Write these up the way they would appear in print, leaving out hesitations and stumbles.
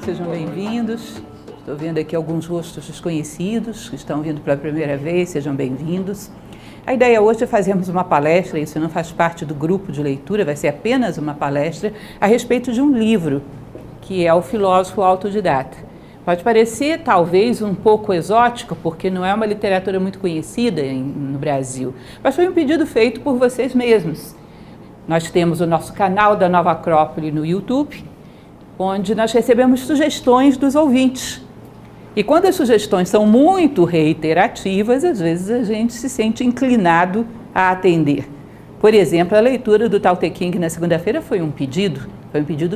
sejam bem-vindos. Estou vendo aqui alguns rostos desconhecidos que estão vindo pela primeira vez, sejam bem-vindos. A ideia hoje é fazermos uma palestra, isso não faz parte do grupo de leitura, vai ser apenas uma palestra a respeito de um livro, que é O Filósofo Autodidata. Pode parecer, talvez, um pouco exótico, porque não é uma literatura muito conhecida no Brasil, mas foi um pedido feito por vocês mesmos. Nós temos o nosso canal da Nova Acrópole no YouTube, onde nós recebemos sugestões dos ouvintes. E quando as sugestões são muito reiterativas, às vezes a gente se sente inclinado a atender. Por exemplo, a leitura do Tao Te Ching na segunda-feira foi um pedido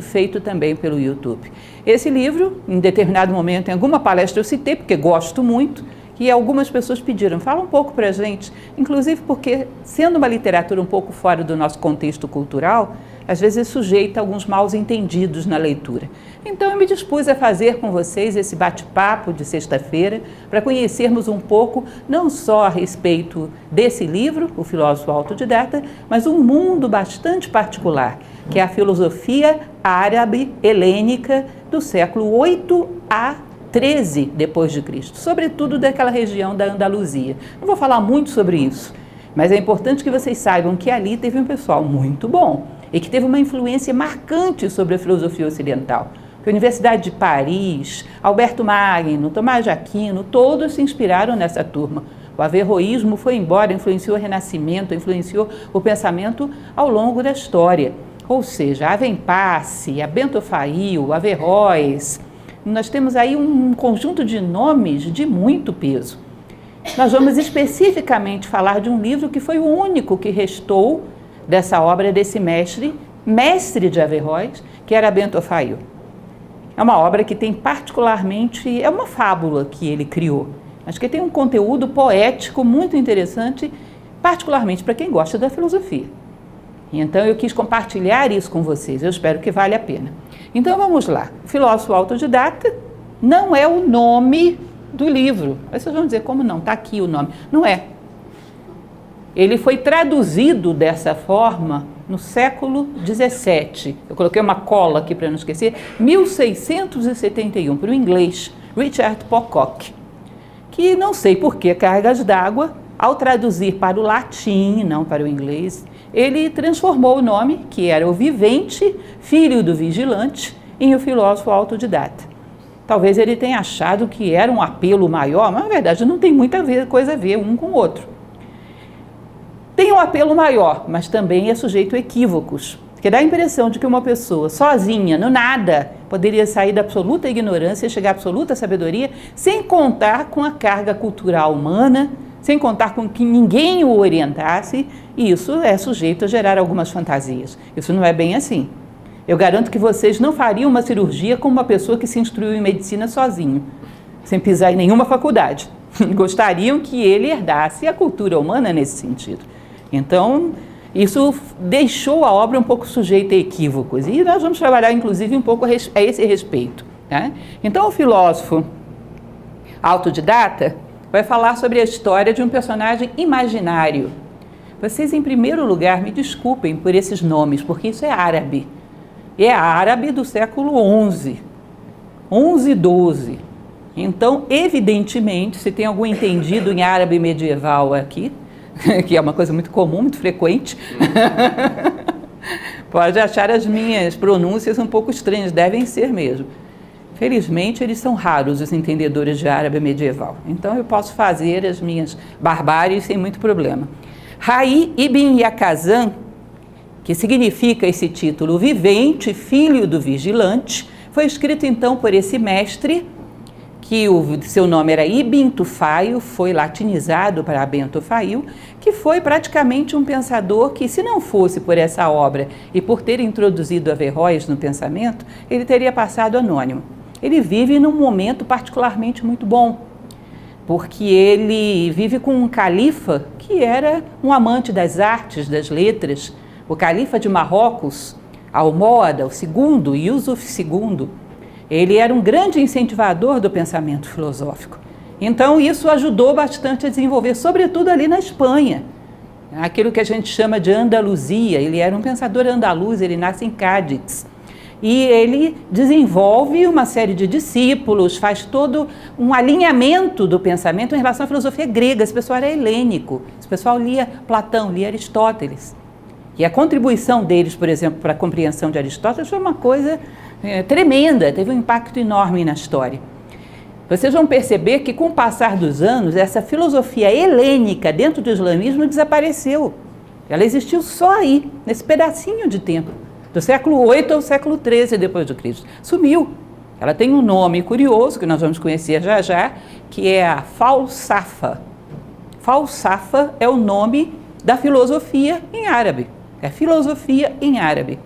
feito também pelo YouTube. Esse livro, em determinado momento, em alguma palestra eu citei, porque gosto muito, e algumas pessoas pediram, fala um pouco para a gente, inclusive porque, sendo uma literatura um pouco fora do nosso contexto cultural, às vezes é sujeita a alguns maus entendidos na leitura. Então eu me dispus a fazer com vocês esse bate-papo de sexta-feira para conhecermos um pouco, não só a respeito desse livro, O Filósofo Autodidata, mas um mundo bastante particular, que é a filosofia árabe helênica do século 8 a 13 depois de Cristo, sobretudo daquela região da Andaluzia. Não vou falar muito sobre isso, mas é importante que vocês saibam que ali teve um pessoal muito bom e que teve uma influência marcante sobre a filosofia ocidental. A Universidade de Paris, Alberto Magno, Tomás de Aquino, todos se inspiraram nessa turma. O averroísmo foi embora, influenciou o Renascimento, influenciou o pensamento ao longo da história. Ou seja, a Venpasse, a Bento Fail, Averroes. Nós temos aí um conjunto de nomes de muito peso. Nós vamos especificamente falar de um livro que foi o único que restou dessa obra desse mestre de Averroes, que era Bento Fail. É uma obra que tem particularmente, é uma fábula que ele criou, mas que tem um conteúdo poético muito interessante, particularmente para quem gosta da filosofia. Então eu quis compartilhar isso com vocês, eu espero que vale a pena. Então vamos lá, o Filósofo Autodidata não é o nome do livro. Aí vocês vão dizer, como não? Está aqui o nome. Não é. Ele foi traduzido dessa forma no século XVII. Eu coloquei uma cola aqui para não esquecer. 1671, para o inglês, Richard Pocock, que não sei por que cargas d'água, ao traduzir para o latim, não para o inglês, ele transformou o nome, que era o Vivente, Filho do Vigilante, em O Filósofo Autodidata. Talvez ele tenha achado que era um apelo maior, mas na verdade não tem muita coisa a ver um com o outro. Tem um apelo maior, mas também é sujeito a equívocos, que dá a impressão de que uma pessoa sozinha, no nada, poderia sair da absoluta ignorância e chegar à absoluta sabedoria, sem contar com a carga cultural humana, sem contar com que ninguém o orientasse, e isso é sujeito a gerar algumas fantasias. Isso não é bem assim. Eu garanto que vocês não fariam uma cirurgia com uma pessoa que se instruiu em medicina sozinho, sem pisar em nenhuma faculdade. Gostariam que ele herdasse a cultura humana nesse sentido. Então, isso deixou a obra um pouco sujeita a equívocos. E nós vamos trabalhar, inclusive, um pouco a esse respeito. Tá? Então, o filósofo autodidata vai falar sobre a história de um personagem imaginário. Vocês, em primeiro lugar, me desculpem por esses nomes, porque isso é árabe. E é árabe do século XI, XI. Então, evidentemente, se tem algum entendido em árabe medieval aqui, que é uma coisa muito comum, muito frequente, pode achar as minhas pronúncias um pouco estranhas, devem ser mesmo. Felizmente, eles são raros, os entendedores de árabe medieval. Então, eu posso fazer as minhas barbáries sem muito problema. Ra'i ibn Yaqazan, que significa esse título, Vivente, Filho do Vigilante, foi escrito então por esse mestre, que seu nome era Ibn Tufail, foi latinizado para Bento Fail, que foi praticamente um pensador que, se não fosse por essa obra e por ter introduzido Averroes no pensamento, ele teria passado anônimo. Ele vive num momento particularmente muito bom, porque ele vive com um califa que era um amante das artes, das letras, o califa de Marrocos, Almohada, o segundo, Yusuf II. Ele era um grande incentivador do pensamento filosófico. Então, isso ajudou bastante a desenvolver, sobretudo ali na Espanha, aquilo que a gente chama de Andaluzia. Ele era um pensador andaluz, ele nasce em Cádiz. e ele desenvolve uma série de discípulos, faz todo um alinhamento do pensamento em relação à filosofia grega. Esse pessoal era helênico, esse pessoal lia Platão, lia Aristóteles. E a contribuição deles, por exemplo, para a compreensão de Aristóteles foi uma coisa tremenda, teve um impacto enorme na história. Vocês vão perceber que, com o passar dos anos, essa filosofia helênica dentro do islamismo desapareceu. Ela existiu só aí, nesse pedacinho de tempo, do século VIII ao século XIII depois de Cristo. Sumiu. Ela tem um nome curioso, que nós vamos conhecer já já, que é a falsafa. Falsafa é o nome da filosofia em árabe. É filosofia em árabe.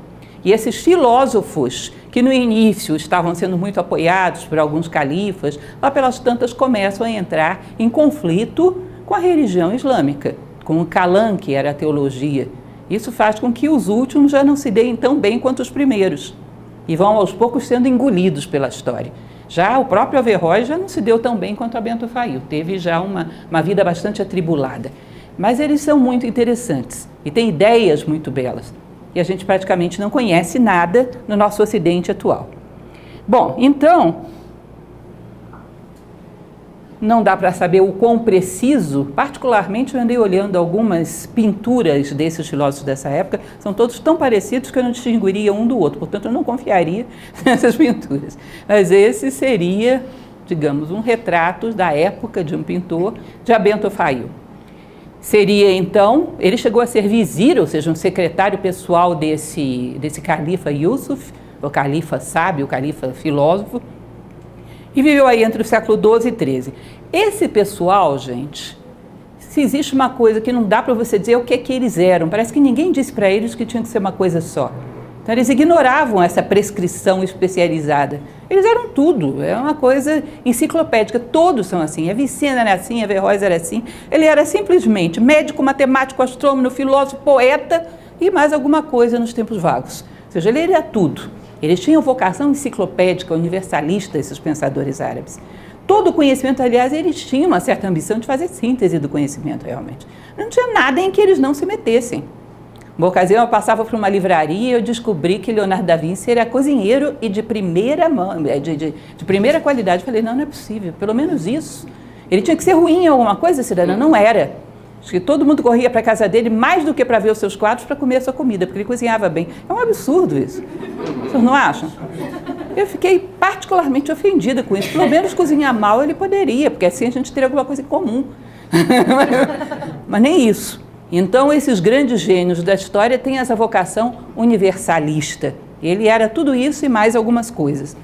E esses filósofos, que no início estavam sendo muito apoiados por alguns califas, lá pelas tantas começam a entrar em conflito com a religião islâmica, com o Kalam, que era a teologia. Isso faz com que os últimos já não se deem tão bem quanto os primeiros e vão aos poucos sendo engolidos pela história. Já o próprio Averroes já não se deu tão bem quanto a Bento Fail, teve já uma vida bastante atribulada. Mas eles são muito interessantes e têm ideias muito belas. E a gente praticamente não conhece nada no nosso Ocidente atual. Bom, então, não dá para saber o quão preciso, particularmente eu andei olhando algumas pinturas desses filósofos dessa época, são todos tão parecidos que eu não distinguiria um do outro, portanto eu não confiaria nessas pinturas. Mas esse seria, digamos, um retrato da época de um pintor, de Bento Fail. Seria, então, ele chegou a ser vizir, ou seja, um secretário pessoal desse califa Yusuf, o califa sábio, o califa filósofo, e viveu aí entre o século XII e XIII. Esse pessoal, gente, se existe uma coisa que não dá para você dizer o que é que eles eram, parece que ninguém disse para eles que tinha que ser uma coisa só. Então, eles ignoravam essa prescrição especializada. Eles eram tudo, é uma coisa enciclopédica, todos são assim. Avicena era assim, Averroes era assim. Ele era simplesmente médico, matemático, astrônomo, filósofo, poeta e mais alguma coisa nos tempos vagos. Ou seja, ele era tudo. Eles tinham vocação enciclopédica, universalista, esses pensadores árabes. Todo o conhecimento, aliás, eles tinham uma certa ambição de fazer síntese do conhecimento, realmente. Não tinha nada em que eles não se metessem. Uma ocasião eu passava por uma livraria e eu descobri que Leonardo da Vinci era cozinheiro e de primeira mão, de primeira qualidade. Eu falei, não é possível, pelo menos isso. Ele tinha que ser ruim em alguma coisa, cidadão? Não era. Acho que todo mundo corria para a casa dele mais do que para ver os seus quadros, para comer a sua comida, porque ele cozinhava bem. É um absurdo isso. Vocês não acham? Eu fiquei particularmente ofendida com isso. Pelo menos cozinhar mal ele poderia, porque assim a gente teria alguma coisa em comum. Mas nem isso. Então, esses grandes gênios da história têm essa vocação universalista. Ele era tudo isso e mais algumas coisas.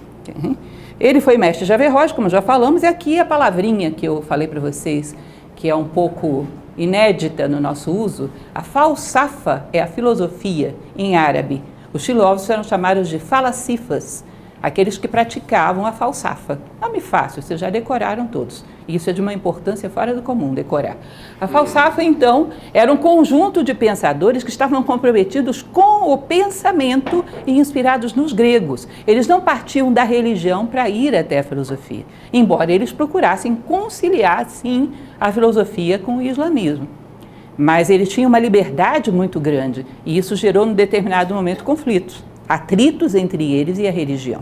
Ele foi mestre de Averroes, como já falamos, e aqui a palavrinha que eu falei para vocês, que é um pouco inédita no nosso uso, a falsafa é a filosofia em árabe. Os filósofos eram chamados de falacifas, aqueles que praticavam a falsafa. Nome fácil, vocês já decoraram todos. Isso é de uma importância fora do comum, decorar. A falsafa, então, era um conjunto de pensadores que estavam comprometidos com o pensamento e inspirados nos gregos. Eles não partiam da religião para ir até a filosofia, embora eles procurassem conciliar, sim, a filosofia com o islamismo. Mas eles tinham uma liberdade muito grande e isso gerou, num determinado momento, conflitos, atritos entre eles e a religião.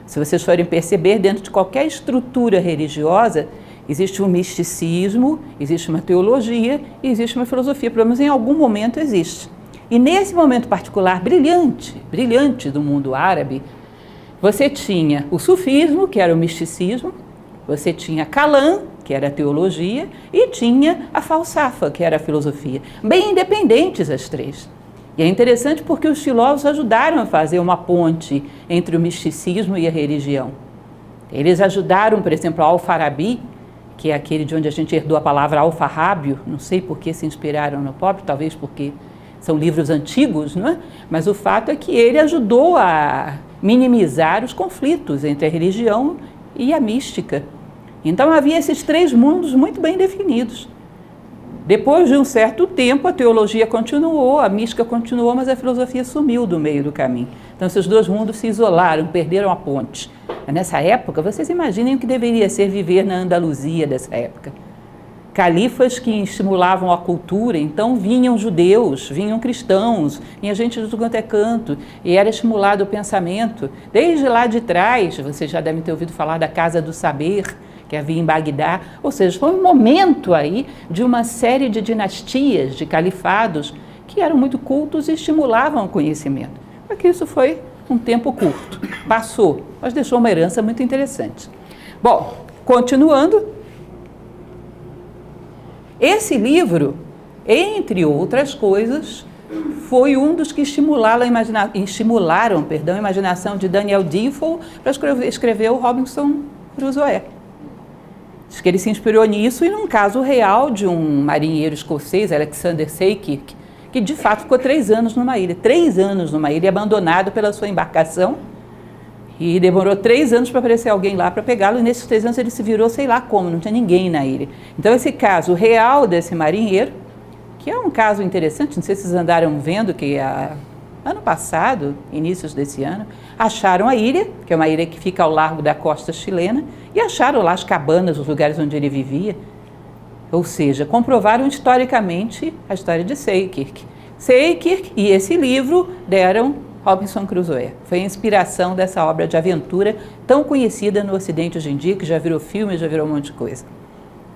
Se vocês forem perceber, dentro de qualquer estrutura religiosa, existe um misticismo, existe uma teologia e existe uma filosofia, pelo menos em algum momento existe. E nesse momento particular, brilhante do mundo árabe, você tinha o sufismo, que era o misticismo, você tinha Kalam, que era a teologia, e tinha a falsafa, que era a filosofia. Bem independentes as três. E é interessante porque os filósofos ajudaram a fazer uma ponte entre o misticismo e a religião. Eles ajudaram, por exemplo, Al-Farabi, que é aquele de onde a gente herdou a palavra alfarrábio, não sei por que se inspiraram no próprio, talvez porque são livros antigos, não é? Mas o fato é que ele ajudou a minimizar os conflitos entre a religião e a mística. Então havia esses três mundos muito bem definidos. Depois de um certo tempo, a teologia continuou, a mística continuou, mas a filosofia sumiu do meio do caminho. Então, esses dois mundos se isolaram, perderam a ponte. Nessa época, vocês imaginem o que deveria ser viver na Andaluzia dessa época. califas que estimulavam a cultura, então vinham judeus, vinham cristãos, vinha gente de tudo quanto é canto, e era estimulado o pensamento. Desde lá de trás, vocês já devem ter ouvido falar da Casa do Saber, que havia em Bagdá, ou seja, foi um momento aí de uma série de dinastias, de califados, que eram muito cultos e estimulavam o conhecimento. Só que isso foi um tempo curto, passou, mas deixou uma herança muito interessante. Bom, continuando, esse livro, entre outras coisas, foi um dos que estimularam a imaginação de Daniel Defoe para escrever o Robinson Crusoe. Diz que ele se inspirou nisso e num caso real de um marinheiro escocês, Alexander Selkirk, que de fato ficou 3 anos numa ilha, abandonado pela sua embarcação, e demorou 3 anos para aparecer alguém lá para pegá-lo, e nesses 3 anos ele se virou sei lá como, não tinha ninguém na ilha. Então esse caso real desse marinheiro, que é um caso interessante, não sei se vocês andaram vendo que ano passado, inícios desse ano, acharam a ilha, que é uma ilha que fica ao largo da costa chilena, e acharam lá as cabanas, os lugares onde ele vivia. Ou seja, comprovaram historicamente a história de Selkirk. Selkirk e esse livro deram Robinson Crusoe. Foi a inspiração dessa obra de aventura tão conhecida no Ocidente hoje em dia, que já virou filme, já virou um monte de coisa.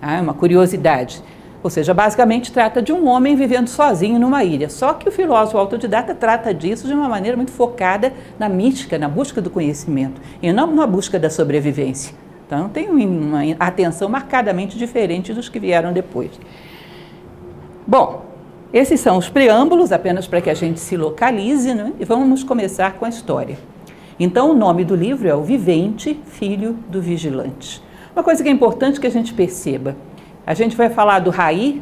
É uma curiosidade. Ou seja, basicamente trata de um homem vivendo sozinho numa ilha. Só que o filósofo autodidata trata disso de uma maneira muito focada na mística, na busca do conhecimento, e não na busca da sobrevivência. Então tem uma atenção marcadamente diferente dos que vieram depois. Bom, esses são os preâmbulos, apenas para que a gente se localize, né? E vamos começar com a história. Então, o nome do livro é O Vivente, Filho do Vigilante. Uma coisa que é importante que a gente perceba, a gente vai falar do Raí.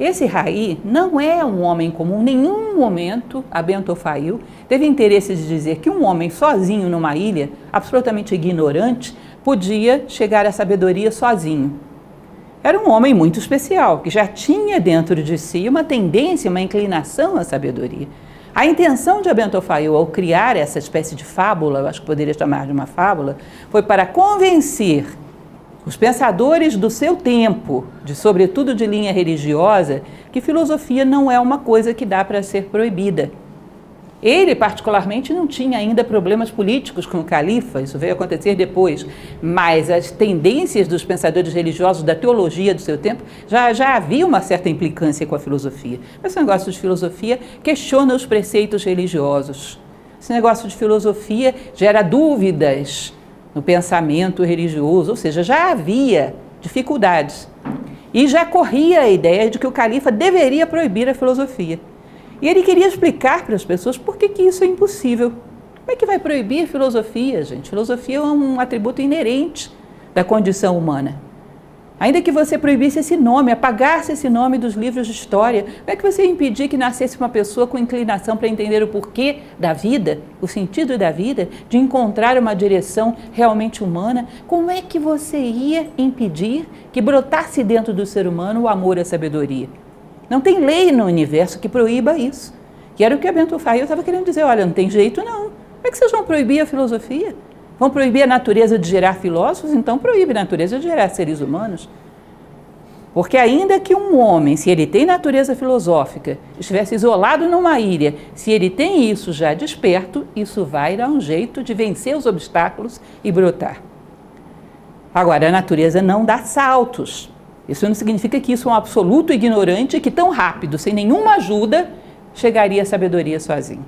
Esse Raí não é um homem comum, em nenhum momento a Bento Fail teve interesse de dizer que um homem sozinho numa ilha, absolutamente ignorante, podia chegar à sabedoria sozinho. Era um homem muito especial, que já tinha dentro de si uma tendência, uma inclinação à sabedoria. A intenção de Bento Fail ao criar essa espécie de fábula, eu acho que poderia chamar de uma fábula, foi para convencer os pensadores do seu tempo, sobretudo de linha religiosa, que filosofia não é uma coisa que dá para ser proibida. Ele, particularmente, não tinha ainda problemas políticos com o califa, isso veio acontecer depois, mas as tendências dos pensadores religiosos da teologia do seu tempo já havia uma certa implicância com a filosofia. Esse negócio de filosofia questiona os preceitos religiosos. Esse negócio de filosofia gera dúvidas no pensamento religioso, ou seja, já havia dificuldades. E já corria a ideia de que o califa deveria proibir a filosofia. E ele queria explicar para as pessoas por que isso é impossível. Como é que vai proibir filosofia, gente? Filosofia é um atributo inerente da condição humana. Ainda que você proibisse esse nome, apagasse esse nome dos livros de história, como é que você ia impedir que nascesse uma pessoa com inclinação para entender o porquê da vida, o sentido da vida, de encontrar uma direção realmente humana? Como é que você ia impedir que brotasse dentro do ser humano o amor à sabedoria? Não tem lei no universo que proíba isso. Que era o que a Bento Fail estava querendo dizer, olha, não tem jeito não. Como é que vocês vão proibir a filosofia? Vão proibir a natureza de gerar filósofos? Então proíbe a natureza de gerar seres humanos. Porque ainda que um homem, se ele tem natureza filosófica, estivesse isolado numa ilha, se ele tem isso já desperto, isso vai dar um jeito de vencer os obstáculos e brotar. Agora, a natureza não dá saltos. Isso não significa que isso é um absoluto ignorante que tão rápido, sem nenhuma ajuda, chegaria à sabedoria sozinho.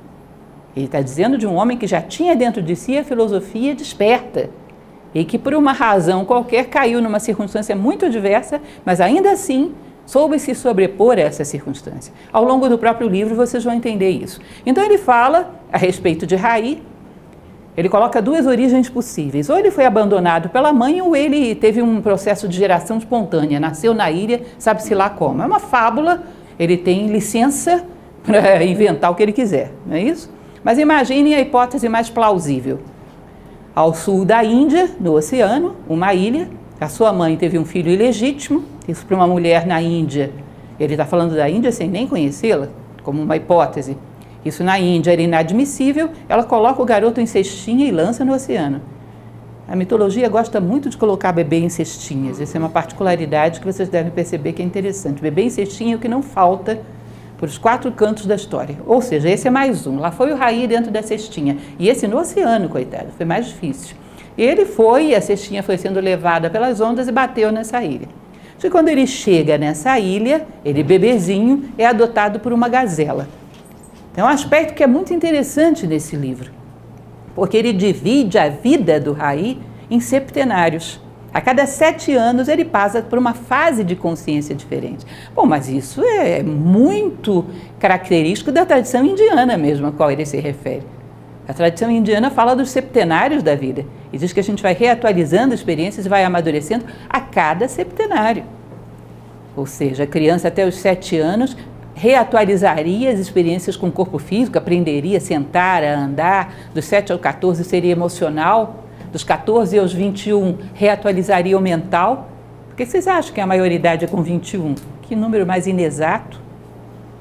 Ele está dizendo de um homem que já tinha dentro de si a filosofia desperta e que por uma razão qualquer caiu numa circunstância muito adversa, mas ainda assim soube se sobrepor a essa circunstância. Ao longo do próprio livro vocês vão entender isso. Então ele fala a respeito de Raí. Ele coloca 2 origens possíveis. Ou ele foi abandonado pela mãe, ou ele teve um processo de geração espontânea, nasceu na ilha, sabe-se lá como. É uma fábula, ele tem licença para inventar o que ele quiser, não é isso? Mas imaginem a hipótese mais plausível. Ao sul da Índia, no oceano, uma ilha, a sua mãe teve um filho ilegítimo, isso para uma mulher na Índia, ele está falando da Índia sem nem conhecê-la, como uma hipótese. Isso na Índia era inadmissível, ela coloca o garoto em cestinha e lança no oceano. A mitologia gosta muito de colocar bebê em cestinhas. Essa é uma particularidade que vocês devem perceber que é interessante. Bebê em cestinha é o que não falta por os 4 cantos da história. Ou seja, esse é mais um. Lá foi o Raí dentro da cestinha. E esse no oceano, coitado, foi mais difícil. Ele foi, a cestinha foi sendo levada pelas ondas e bateu nessa ilha. E quando ele chega nessa ilha, ele bebezinho, é adotado por uma gazela. Tem um aspecto que é muito interessante nesse livro, porque ele divide a vida do Raí em septenários. A cada 7 anos ele passa por uma fase de consciência diferente. Bom, mas isso é muito característico da tradição indiana mesmo, a qual ele se refere. A tradição indiana fala dos septenários da vida e diz que a gente vai reatualizando experiências e vai amadurecendo a cada septenário. Ou seja, a criança até os 7 anos reatualizaria as experiências com o corpo físico, aprenderia a sentar, a andar. Dos 7 aos 14 seria emocional. Dos 14 aos 21 reatualizaria o mental. Por que vocês acham que a maioridade é com 21? Que número mais inexato?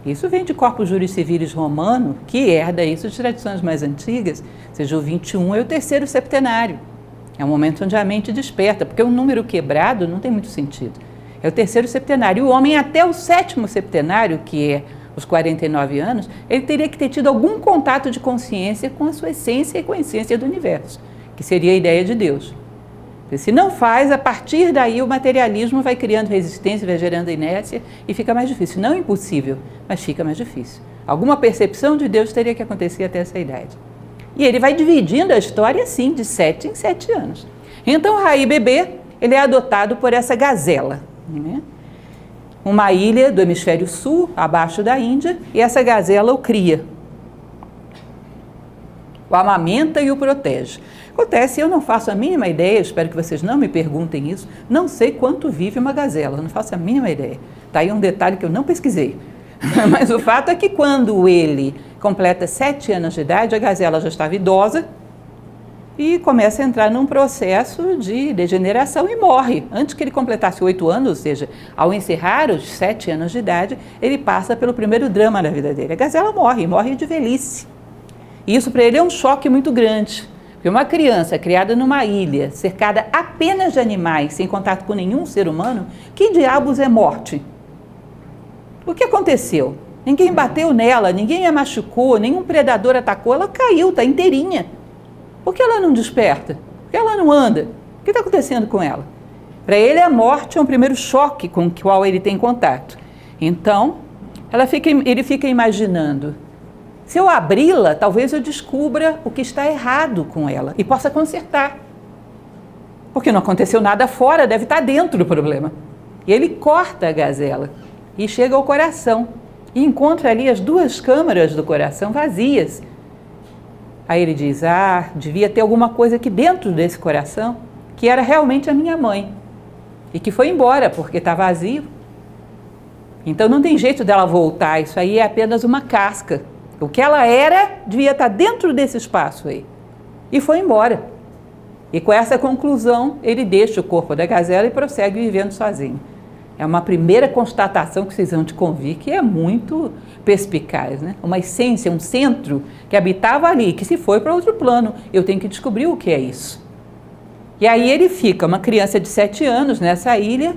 Isso vem de corpus juris civilis romano, que herda isso de tradições mais antigas. Ou seja, o 21 é o 3º septenário. É um momento onde a mente desperta, porque um número quebrado não tem muito sentido. É o 3º septenário. O homem até o 7º septenário, que é os 49 anos, ele teria que ter tido algum contato de consciência com a sua essência e com a essência do universo, que seria a ideia de Deus. Se não faz, a partir daí o materialismo vai criando resistência, vai gerando inércia e fica mais difícil. Não impossível, mas fica mais difícil. Alguma percepção de Deus teria que acontecer até essa idade. E ele vai dividindo a história assim, de 7 em 7 anos. Então o Raí bebê, ele é adotado por essa gazela, né? Uma ilha do hemisfério sul, abaixo da Índia, e essa gazela o cria, o amamenta e o protege. Acontece, eu não faço a mínima ideia, espero que vocês não me perguntem isso, não sei quanto vive uma gazela, não faço a mínima ideia. Está aí um detalhe que eu não pesquisei. Mas o fato é que quando ele completa 7 anos de idade, a gazela já estava idosa e começa a entrar num processo de degeneração e morre. Antes que ele completasse 8 anos, ou seja, ao encerrar os 7 anos de idade, ele passa pelo primeiro drama da vida dele. A gazela morre de velhice. E isso para ele é um choque muito grande. Porque uma criança criada numa ilha, cercada apenas de animais, sem contato com nenhum ser humano, que diabos é morte? O que aconteceu? Ninguém bateu nela, ninguém a machucou, nenhum predador atacou, ela caiu, está inteirinha. Por que ela não desperta? Por que ela não anda? O que está acontecendo com ela? Para ele, a morte é um primeiro choque com o qual ele tem contato. Então, ele fica imaginando, se eu abri-la, talvez eu descubra o que está errado com ela e possa consertar. Porque não aconteceu nada fora, deve estar dentro do problema. E ele corta a gazela e chega ao coração e encontra ali as 2 câmaras do coração vazias. Aí ele diz, devia ter alguma coisa aqui dentro desse coração que era realmente a minha mãe e que foi embora porque está vazio. Então não tem jeito dela voltar, isso aí é apenas uma casca. O que ela era, devia estar dentro desse espaço aí. E foi embora. E com essa conclusão, ele deixa o corpo da gazela e prossegue vivendo sozinho. É uma primeira constatação que vocês vão te convir, que é muito perspicaz, né? Uma essência, um centro que habitava ali, que se foi para outro plano. Eu tenho que descobrir o que é isso. E aí ele fica, uma criança de 7 anos nessa ilha,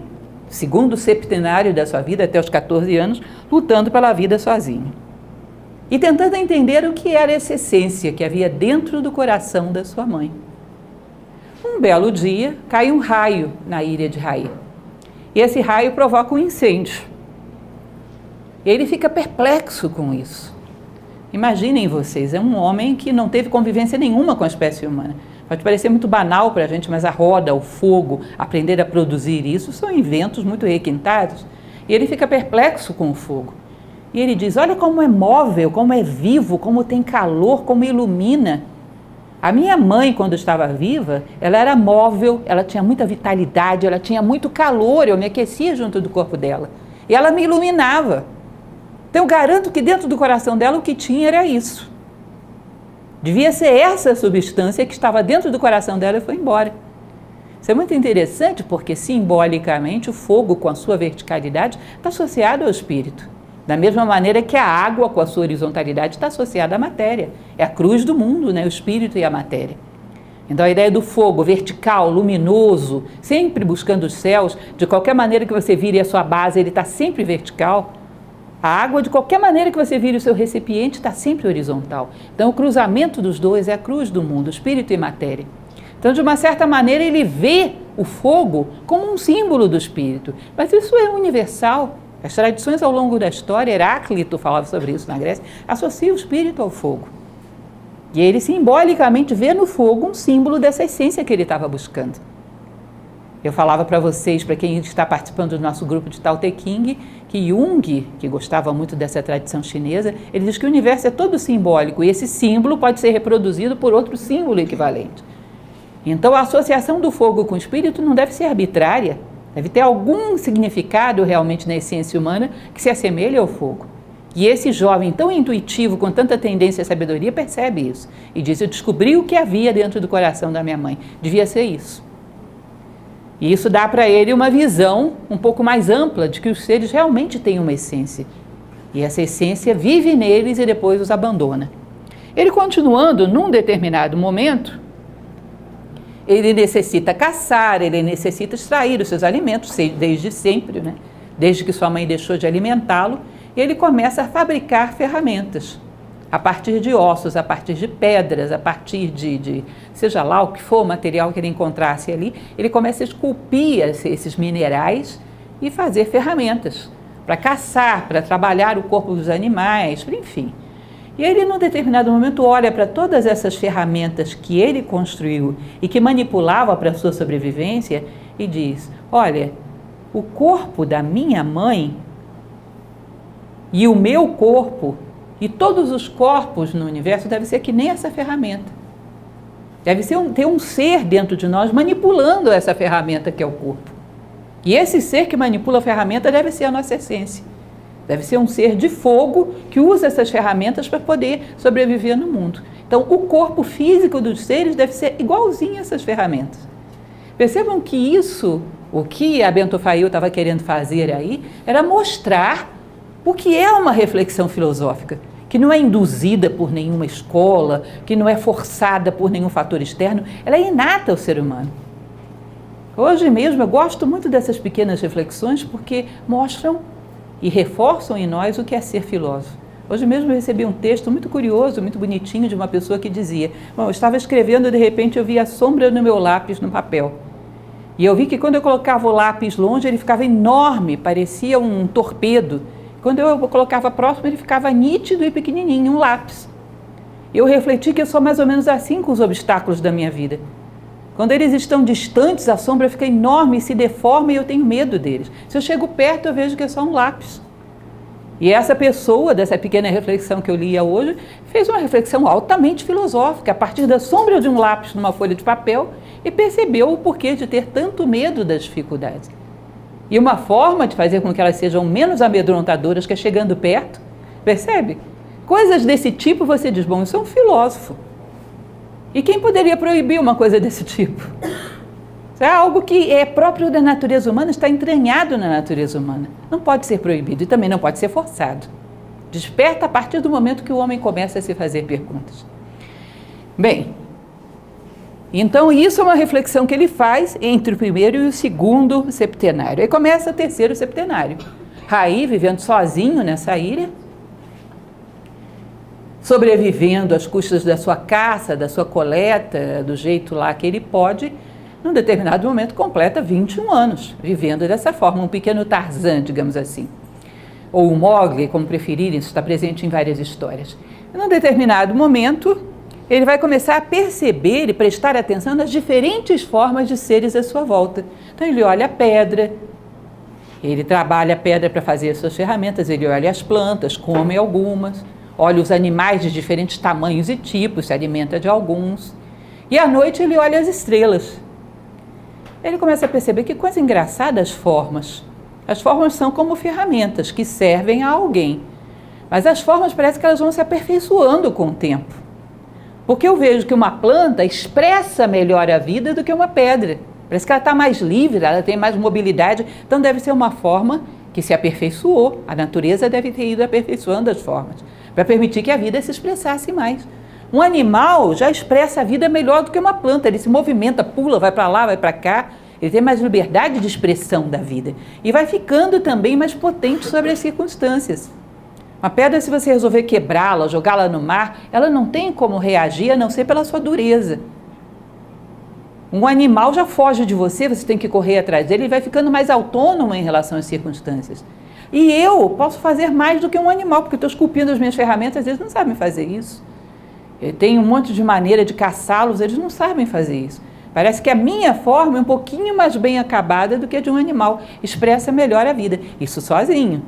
segundo septenário da sua vida, até os 14 anos, lutando pela vida sozinho. E tentando entender o que era essa essência que havia dentro do coração da sua mãe. Um belo dia, cai um raio na ilha de Raí. E esse raio provoca um incêndio. E ele fica perplexo com isso. Imaginem vocês, é um homem que não teve convivência nenhuma com a espécie humana. Pode parecer muito banal para a gente, mas a roda, o fogo, aprender a produzir isso, são inventos muito requintados. E ele fica perplexo com o fogo. E ele diz, olha como é móvel, como é vivo, como tem calor, como ilumina. A minha mãe, quando estava viva, ela era móvel, ela tinha muita vitalidade, ela tinha muito calor, eu me aquecia junto do corpo dela. E ela me iluminava. Então eu garanto que dentro do coração dela o que tinha era isso. Devia ser essa substância que estava dentro do coração dela e foi embora. Isso é muito interessante porque simbolicamente o fogo com a sua verticalidade está associado ao espírito. Da mesma maneira que a água, com a sua horizontalidade, está associada à matéria. É a cruz do mundo, né? O espírito e a matéria. Então a ideia do fogo vertical, luminoso, sempre buscando os céus, de qualquer maneira que você vire a sua base, ele está sempre vertical. A água, de qualquer maneira que você vire o seu recipiente, está sempre horizontal. Então o cruzamento dos dois é a cruz do mundo, espírito e matéria. Então, de uma certa maneira, ele vê o fogo como um símbolo do espírito. Mas isso é universal. As tradições ao longo da história, Heráclito falava sobre isso na Grécia, associam o espírito ao fogo. E ele simbolicamente vê no fogo um símbolo dessa essência que ele estava buscando. Eu falava para vocês, para quem está participando do nosso grupo de Tao Te Ching, que Jung, que gostava muito dessa tradição chinesa, ele diz que o universo é todo simbólico e esse símbolo pode ser reproduzido por outro símbolo equivalente. Então a associação do fogo com o espírito não deve ser arbitrária, deve ter algum significado realmente na essência humana que se assemelhe ao fogo. E esse jovem tão intuitivo, com tanta tendência à sabedoria, percebe isso e diz: eu descobri o que havia dentro do coração da minha mãe, devia ser isso. E isso dá para ele uma visão um pouco mais ampla de que os seres realmente têm uma essência. E essa essência vive neles e depois os abandona. Ele continuando, num determinado momento, ele necessita caçar, ele necessita extrair os seus alimentos, desde sempre, né? Desde que sua mãe deixou de alimentá-lo, ele começa a fabricar ferramentas, a partir de ossos, a partir de pedras, a partir de seja lá o que for o material que ele encontrasse ali, ele começa a esculpir esses minerais e fazer ferramentas para caçar, para trabalhar o corpo dos animais, enfim. E ele, num determinado momento, olha para todas essas ferramentas que ele construiu e que manipulava para a sua sobrevivência e diz: olha, o corpo da minha mãe e o meu corpo e todos os corpos no universo devem ser que nem essa ferramenta. Deve ter um ser dentro de nós manipulando essa ferramenta que é o corpo. E esse ser que manipula a ferramenta deve ser a nossa essência. Deve ser um ser de fogo que usa essas ferramentas para poder sobreviver no mundo. Então, o corpo físico dos seres deve ser igualzinho a essas ferramentas. Percebam que isso, o que a Bento Fayol estava querendo fazer aí, era mostrar o que é uma reflexão filosófica, que não é induzida por nenhuma escola, que não é forçada por nenhum fator externo, ela é inata ao ser humano. Hoje mesmo eu gosto muito dessas pequenas reflexões porque mostram e reforçam em nós o que é ser filósofo. Hoje mesmo eu recebi um texto muito curioso, muito bonitinho, de uma pessoa que dizia: bom, eu estava escrevendo e de repente eu vi a sombra no meu lápis no papel. E eu vi que quando eu colocava o lápis longe, ele ficava enorme, parecia um torpedo. Quando eu colocava próximo, ele ficava nítido e pequenininho, um lápis. Eu refleti que eu sou mais ou menos assim com os obstáculos da minha vida. Quando eles estão distantes, a sombra fica enorme, se deforma e eu tenho medo deles. Se eu chego perto, eu vejo que é só um lápis. E essa pessoa, dessa pequena reflexão que eu lia hoje, fez uma reflexão altamente filosófica, a partir da sombra de um lápis numa folha de papel, e percebeu o porquê de ter tanto medo das dificuldades. E uma forma de fazer com que elas sejam menos amedrontadoras, que é chegando perto, percebe? Coisas desse tipo você diz: bom, eu sou um filósofo. E quem poderia proibir uma coisa desse tipo? Isso é algo que é próprio da natureza humana, está entranhado na natureza humana. Não pode ser proibido e também não pode ser forçado. Desperta a partir do momento que o homem começa a se fazer perguntas. Bem, então isso é uma reflexão que ele faz entre o primeiro e o segundo septenário. Aí começa o terceiro septenário. Raí vivendo sozinho nessa ilha, sobrevivendo às custas da sua caça, da sua coleta, do jeito lá que ele pode, num determinado momento completa 21 anos, vivendo dessa forma, um pequeno Tarzan, digamos assim. Ou o Mowgli, como preferirem, isso está presente em várias histórias. Num determinado momento, ele vai começar a perceber e prestar atenção nas diferentes formas de seres à sua volta. Então ele olha a pedra, ele trabalha a pedra para fazer as suas ferramentas, ele olha as plantas, come algumas, olha os animais de diferentes tamanhos e tipos, se alimenta de alguns. E à noite ele olha as estrelas. Ele começa a perceber que coisa engraçada as formas. As formas são como ferramentas que servem a alguém. Mas as formas parece que elas vão se aperfeiçoando com o tempo. Porque eu vejo que uma planta expressa melhor a vida do que uma pedra. Parece que ela está mais livre, ela tem mais mobilidade. Então deve ser uma forma que se aperfeiçoou. A natureza deve ter ido aperfeiçoando as formas, para permitir que a vida se expressasse mais. Um animal já expressa a vida melhor do que uma planta, ele se movimenta, pula, vai para lá, vai para cá, ele tem mais liberdade de expressão da vida e vai ficando também mais potente sobre as circunstâncias. Uma pedra, se você resolver quebrá-la, jogá-la no mar, ela não tem como reagir a não ser pela sua dureza. Um animal já foge de você, você tem que correr atrás dele, ele vai ficando mais autônomo em relação às circunstâncias. E eu posso fazer mais do que um animal, porque eu estou esculpindo as minhas ferramentas, às vezes não sabem fazer isso. Eu tenho um monte de maneira de caçá-los, eles não sabem fazer isso. Parece que a minha forma é um pouquinho mais bem acabada do que a de um animal, expressa melhor a vida, isso sozinho.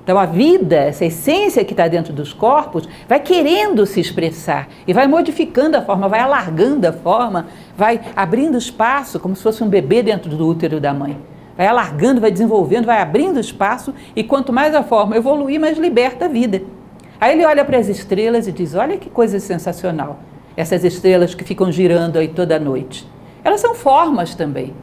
Então a vida, essa essência que está dentro dos corpos, vai querendo se expressar e vai modificando a forma, vai alargando a forma, vai abrindo espaço, como se fosse um bebê dentro do útero da mãe. Vai alargando, vai desenvolvendo, vai abrindo espaço e quanto mais a forma evoluir, mais liberta a vida. Aí ele olha para as estrelas e diz, olha que coisa sensacional, essas estrelas que ficam girando aí toda noite. Elas são formas também.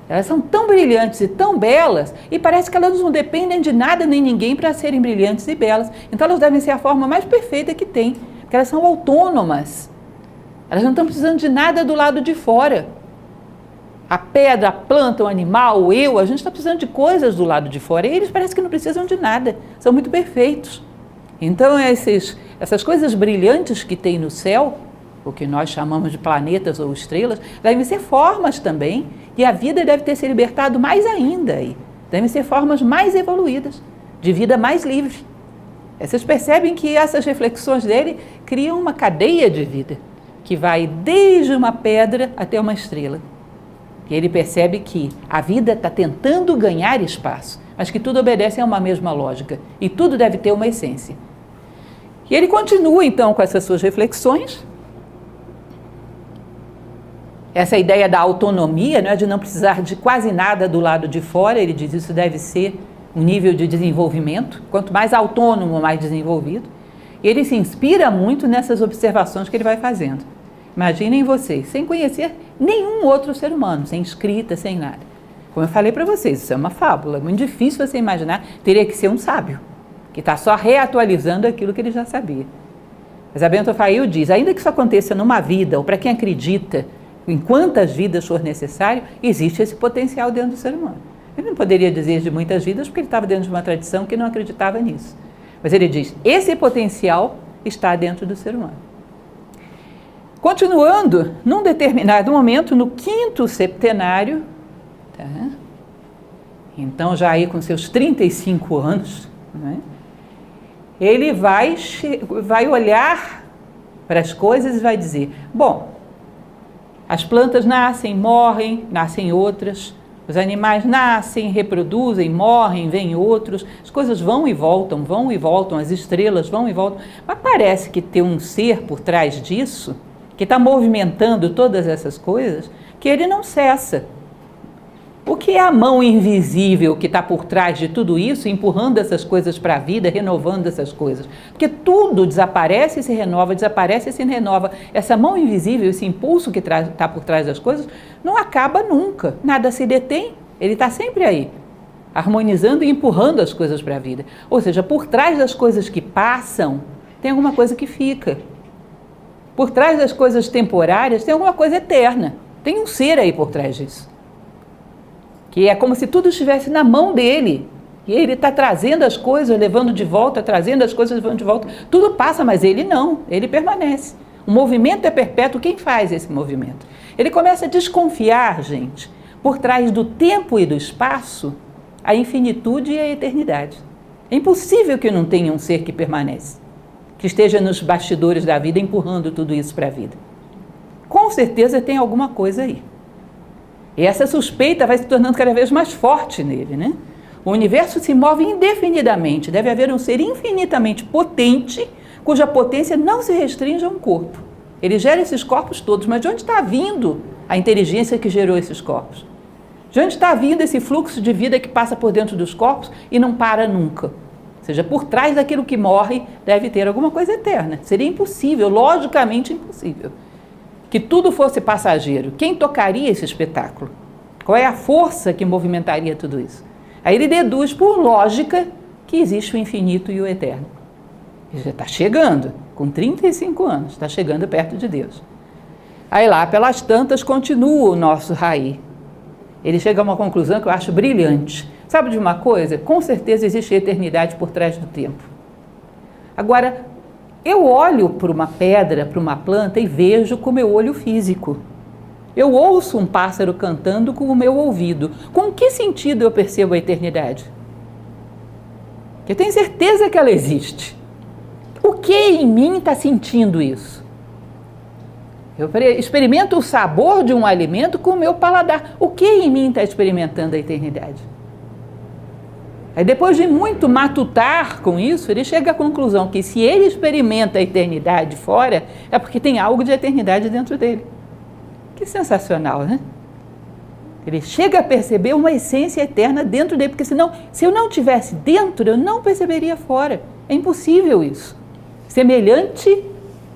Elas são tão brilhantes e tão belas e parece que elas não dependem de nada nem ninguém para serem brilhantes e belas. Então elas devem ser a forma mais perfeita que tem, porque elas são autônomas. Elas não estão precisando de nada do lado de fora. A pedra, a planta, o animal, o eu, a gente está precisando de coisas do lado de fora e eles parecem que não precisam de nada, são muito perfeitos. Então essas coisas brilhantes que tem no céu, o que nós chamamos de planetas ou estrelas, devem ser formas também, e a vida deve ter se libertado mais ainda aí. Devem ser formas mais evoluídas, de vida mais livre. Vocês percebem que essas reflexões dele criam uma cadeia de vida, que vai desde uma pedra até uma estrela. E ele percebe que a vida está tentando ganhar espaço, mas que tudo obedece a uma mesma lógica, e tudo deve ter uma essência. E ele continua então com essas suas reflexões. Essa ideia da autonomia, né, de não precisar de quase nada do lado de fora, ele diz isso deve ser um nível de desenvolvimento, quanto mais autônomo, mais desenvolvido. E ele se inspira muito nessas observações que ele vai fazendo. Imaginem vocês, sem conhecer nenhum outro ser humano, sem escrita, sem nada. Como eu falei para vocês, isso é uma fábula, é muito difícil você imaginar, teria que ser um sábio, que está só reatualizando aquilo que ele já sabia. Mas a Bento Fail diz, ainda que isso aconteça numa vida, ou para quem acredita, em quantas vidas for necessário, existe esse potencial dentro do ser humano. Ele não poderia dizer de muitas vidas, porque ele estava dentro de uma tradição que não acreditava nisso. Mas ele diz, esse potencial está dentro do ser humano. Continuando, num determinado momento, no 5º septenário, tá? Então já aí com seus 35 anos, né? Ele vai olhar para as coisas e vai dizer, bom, as plantas nascem, morrem, nascem outras, os animais nascem, reproduzem, morrem, vêm outros, as coisas vão e voltam, as estrelas vão e voltam, mas parece que tem um ser por trás disso, que está movimentando todas essas coisas, que ele não cessa. O que é a mão invisível que está por trás de tudo isso, empurrando essas coisas para a vida, renovando essas coisas? Porque tudo desaparece e se renova, desaparece e se renova. Essa mão invisível, esse impulso que está por trás das coisas, não acaba nunca. Nada se detém, ele está sempre aí, harmonizando e empurrando as coisas para a vida. Ou seja, por trás das coisas que passam, tem alguma coisa que fica. Por trás das coisas temporárias, tem alguma coisa eterna. Tem um ser aí por trás disso. Que é como se tudo estivesse na mão dele. E ele está trazendo as coisas, levando de volta, trazendo as coisas, levando de volta. Tudo passa, mas ele não, ele permanece. O movimento é perpétuo, quem faz esse movimento? Ele começa a desconfiar, gente, por trás do tempo e do espaço, a infinitude e a eternidade. É impossível que não tenha um ser que permanece, que esteja nos bastidores da vida, empurrando tudo isso para a vida. Com certeza tem alguma coisa aí. E essa suspeita vai se tornando cada vez mais forte nele, né? O universo se move indefinidamente, deve haver um ser infinitamente potente, cuja potência não se restringe a um corpo. Ele gera esses corpos todos, mas de onde está vindo a inteligência que gerou esses corpos? De onde está vindo esse fluxo de vida que passa por dentro dos corpos e não para nunca? Ou seja, por trás daquilo que morre deve ter alguma coisa eterna. Seria impossível, logicamente impossível, que tudo fosse passageiro. Quem tocaria esse espetáculo? Qual é a força que movimentaria tudo isso? Aí ele deduz, por lógica, que existe o infinito e o eterno. Ele já está chegando. com 35 anos, está chegando perto de Deus. Aí lá, pelas tantas, continua o nosso Rai. Ele chega a uma conclusão que eu acho brilhante. Sabe de uma coisa? Com certeza existe eternidade por trás do tempo. Agora, eu olho para uma pedra, para uma planta e vejo com o meu olho físico. Eu ouço um pássaro cantando com o meu ouvido. Com que sentido eu percebo a eternidade? Eu tenho certeza que ela existe. O que em mim está sentindo isso? Eu experimento o sabor de um alimento com o meu paladar. O que em mim está experimentando a eternidade? Aí depois de muito matutar com isso, ele chega à conclusão que se ele experimenta a eternidade fora, é porque tem algo de eternidade dentro dele. Que sensacional, né? Ele chega a perceber uma essência eterna dentro dele, porque senão, se eu não tivesse dentro, eu não perceberia fora. É impossível isso. Semelhante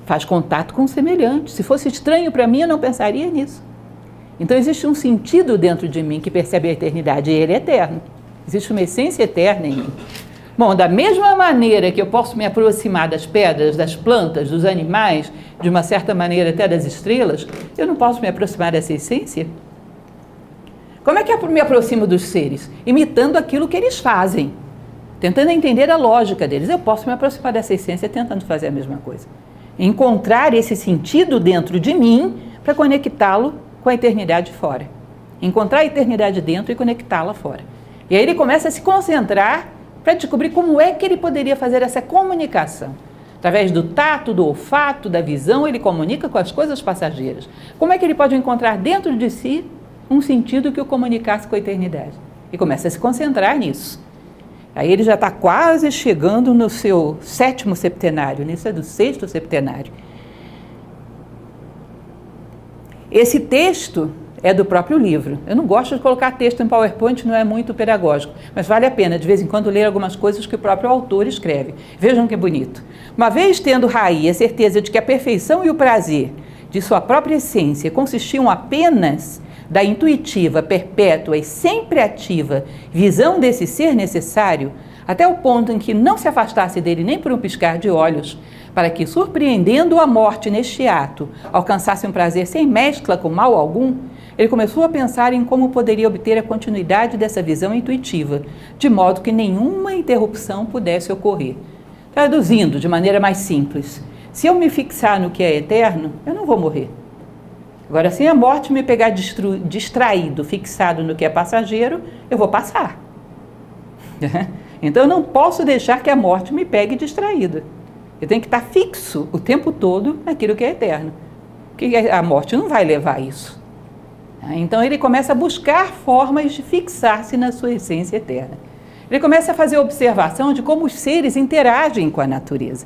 faz contato com o semelhante. Se fosse estranho para mim, eu não pensaria nisso. Então existe um sentido dentro de mim que percebe a eternidade, e ele é eterno. Existe uma essência eterna em mim. Bom, da mesma maneira que eu posso me aproximar das pedras, das plantas, dos animais, de uma certa maneira até das estrelas, eu não posso me aproximar dessa essência? Como é que eu me aproximo dos seres? Imitando aquilo que eles fazem, tentando entender a lógica deles. Eu posso me aproximar dessa essência tentando fazer a mesma coisa. Encontrar esse sentido dentro de mim para conectá-lo com a eternidade fora. Encontrar a eternidade dentro e conectá-la fora. E aí ele começa a se concentrar para descobrir como é que ele poderia fazer essa comunicação. Através do tato, do olfato, da visão, ele comunica com as coisas passageiras. Como é que ele pode encontrar dentro de si um sentido que o comunicasse com a eternidade? E começa a se concentrar nisso. Aí ele já está quase chegando no seu 7º septenário, nisso é do 6º septenário. Esse texto é do próprio livro. Eu não gosto de colocar texto em PowerPoint, não é muito pedagógico, mas vale a pena de vez em quando ler algumas coisas que o próprio autor escreve. Vejam que bonito. Uma vez tendo Rai a certeza de que a perfeição e o prazer de sua própria essência consistiam apenas da intuitiva, perpétua e sempre ativa visão desse ser necessário, até o ponto em que não se afastasse dele nem por um piscar de olhos, para que, surpreendendo a morte neste ato, alcançasse um prazer sem mescla com mal algum, ele começou a pensar em como poderia obter a continuidade dessa visão intuitiva, de modo que nenhuma interrupção pudesse ocorrer. Traduzindo de maneira mais simples, se eu me fixar no que é eterno, eu não vou morrer. Agora, se a morte me pegar distraído, fixado no que é passageiro, eu vou passar. Então, eu não posso deixar que a morte me pegue distraído. Eu tenho que estar fixo o tempo todo naquilo que é eterno. Porque a morte não vai levar isso. Então, ele começa a buscar formas de fixar-se na sua essência eterna. Ele começa a fazer observação de como os seres interagem com a natureza.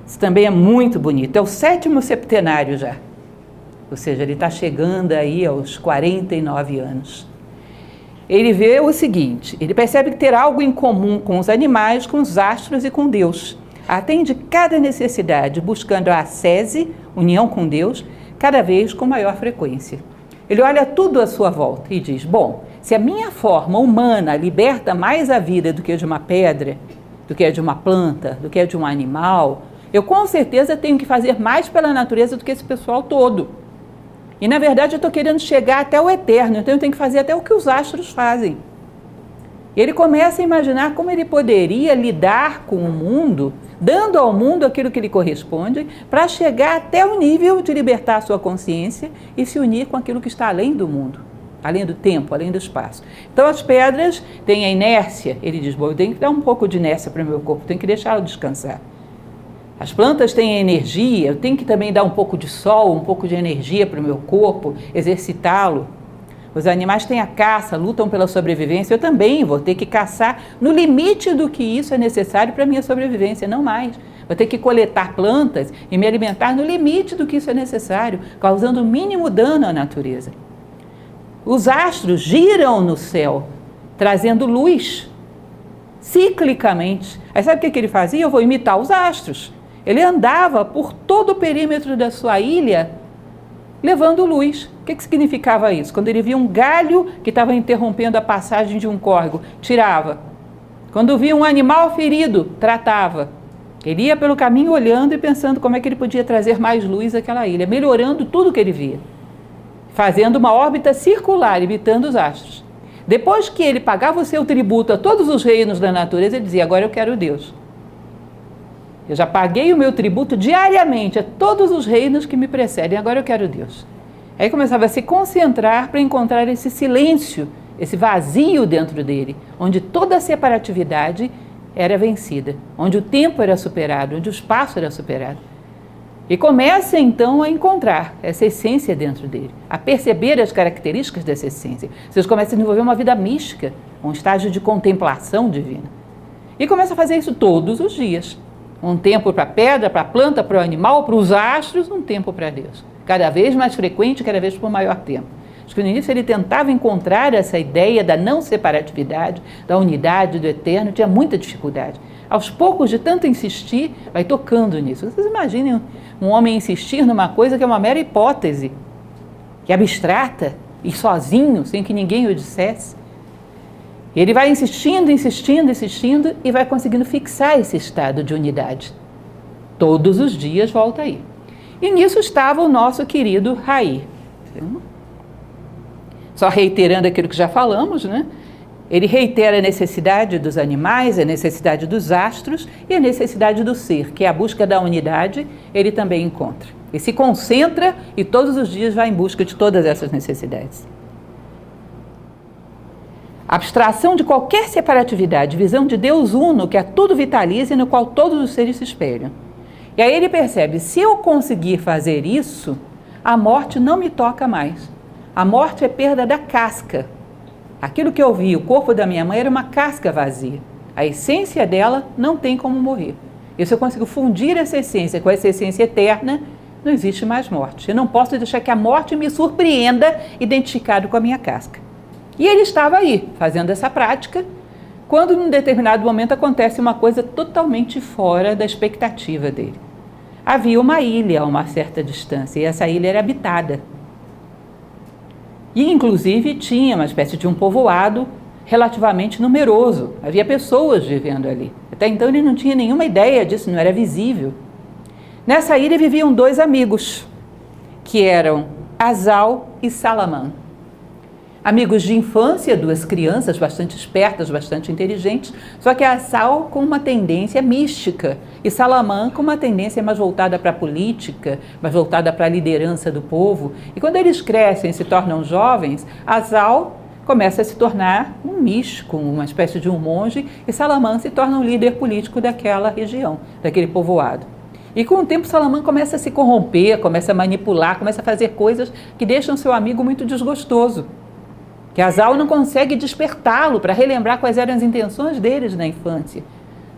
Isso também é muito bonito. É o 7º septenário já. Ou seja, ele está chegando aí aos 49 anos. Ele vê o seguinte, ele percebe que ter algo em comum com os animais, com os astros e com Deus. Atende cada necessidade, buscando a ascese, união com Deus, cada vez com maior frequência. Ele olha tudo à sua volta e diz, bom, se a minha forma humana liberta mais a vida do que a de uma pedra, do que a de uma planta, do que a de um animal, eu com certeza tenho que fazer mais pela natureza do que esse pessoal todo. E, na verdade, eu estou querendo chegar até o eterno, então eu tenho que fazer até o que os astros fazem. E ele começa a imaginar como ele poderia lidar com o mundo, dando ao mundo aquilo que lhe corresponde, para chegar até o nível de libertar a sua consciência e se unir com aquilo que está além do mundo, além do tempo, além do espaço. Então, as pedras têm a inércia. Ele diz, bom, eu tenho que dar um pouco de inércia para o meu corpo, tenho que deixá-lo descansar. As plantas têm energia, eu tenho que também dar um pouco de sol, um pouco de energia para o meu corpo, exercitá-lo. Os animais têm a caça, lutam pela sobrevivência, eu também vou ter que caçar no limite do que isso é necessário para a minha sobrevivência, não mais. Vou ter que coletar plantas e me alimentar no limite do que isso é necessário, causando o mínimo dano à natureza. Os astros giram no céu, trazendo luz, ciclicamente. Aí sabe o que ele fazia? Eu vou imitar os astros. Ele andava por todo o perímetro da sua ilha, levando luz. O que significava isso? Quando ele via um galho que estava interrompendo a passagem de um córrego, tirava. Quando via um animal ferido, tratava. Ele ia pelo caminho olhando e pensando como é que ele podia trazer mais luz àquela ilha, melhorando tudo que ele via, fazendo uma órbita circular, imitando os astros. Depois que ele pagava o seu tributo a todos os reinos da natureza, ele dizia: agora eu quero Deus. Eu já paguei o meu tributo diariamente a todos os reinos que me precedem, agora eu quero Deus. Aí começava a se concentrar para encontrar esse silêncio, esse vazio dentro dele, onde toda a separatividade era vencida, onde o tempo era superado, onde o espaço era superado. E começa então a encontrar essa essência dentro dele, a perceber as características dessa essência. Vocês começam a desenvolver uma vida mística, um estágio de contemplação divina. E começa a fazer isso todos os dias. Um tempo para a pedra, para a planta, para o animal, para os astros, um tempo para Deus. Cada vez mais frequente, cada vez por maior tempo. Acho que no início ele tentava encontrar essa ideia da não separatividade, da unidade, do eterno, tinha muita dificuldade. Aos poucos, de tanto insistir, vai tocando nisso. Vocês imaginem um homem insistir numa coisa que é uma mera hipótese, que é abstrata, e sozinho, sem que ninguém o dissesse. E ele vai insistindo, insistindo, insistindo e vai conseguindo fixar esse estado de unidade. Todos os dias volta aí. E nisso estava o nosso querido Raí. Só reiterando aquilo que já falamos, né? Ele reitera a necessidade dos animais, a necessidade dos astros e a necessidade do ser, que é a busca da unidade, ele também encontra. E se concentra e todos os dias vai em busca de todas essas necessidades. Abstração de qualquer separatividade, visão de Deus uno, que a tudo vitaliza e no qual todos os seres se espelham. E aí ele percebe, se eu conseguir fazer isso, a morte não me toca mais. A morte é perda da casca. Aquilo que eu vi, o corpo da minha mãe era uma casca vazia. A essência dela não tem como morrer. E se eu consigo fundir essa essência com essa essência eterna, não existe mais morte. Eu não posso deixar que a morte me surpreenda identificado com a minha casca. E ele estava aí, fazendo essa prática, quando num determinado momento acontece uma coisa totalmente fora da expectativa dele. Havia uma ilha a uma certa distância, e essa ilha era habitada. E, inclusive, tinha uma espécie de um povoado relativamente numeroso. Havia pessoas vivendo ali. Até então ele não tinha nenhuma ideia disso, não era visível. Nessa ilha viviam dois amigos, que eram Azal e Salamã. Amigos de infância, duas crianças bastante espertas, bastante inteligentes, só que Azal com uma tendência mística e Salamã com uma tendência mais voltada para a política, mais voltada para a liderança do povo. E quando eles crescem e se tornam jovens, Azal começa a se tornar um místico, uma espécie de um monge, e Salamã se torna um líder político daquela região, daquele povoado. E com o tempo Salamã começa a se corromper, começa a manipular, começa a fazer coisas que deixam seu amigo muito desgostoso. Que Azal não consegue despertá-lo para relembrar quais eram as intenções deles na infância.